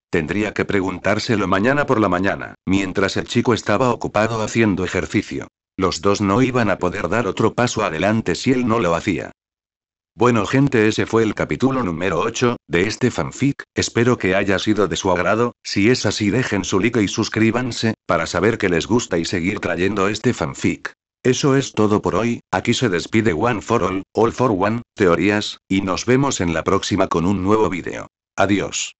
Tendría que preguntárselo mañana por la mañana, mientras el chico estaba ocupado haciendo ejercicio. Los dos no iban a poder dar otro paso adelante si él no lo hacía. Bueno gente, ese fue el capítulo número 8, de este fanfic, espero que haya sido de su agrado, si es así dejen su like y suscríbanse, para saber que les gusta y seguir trayendo este fanfic. Eso es todo por hoy, aquí se despide One for All for One, teorías, y nos vemos en la próxima con un nuevo vídeo. Adiós.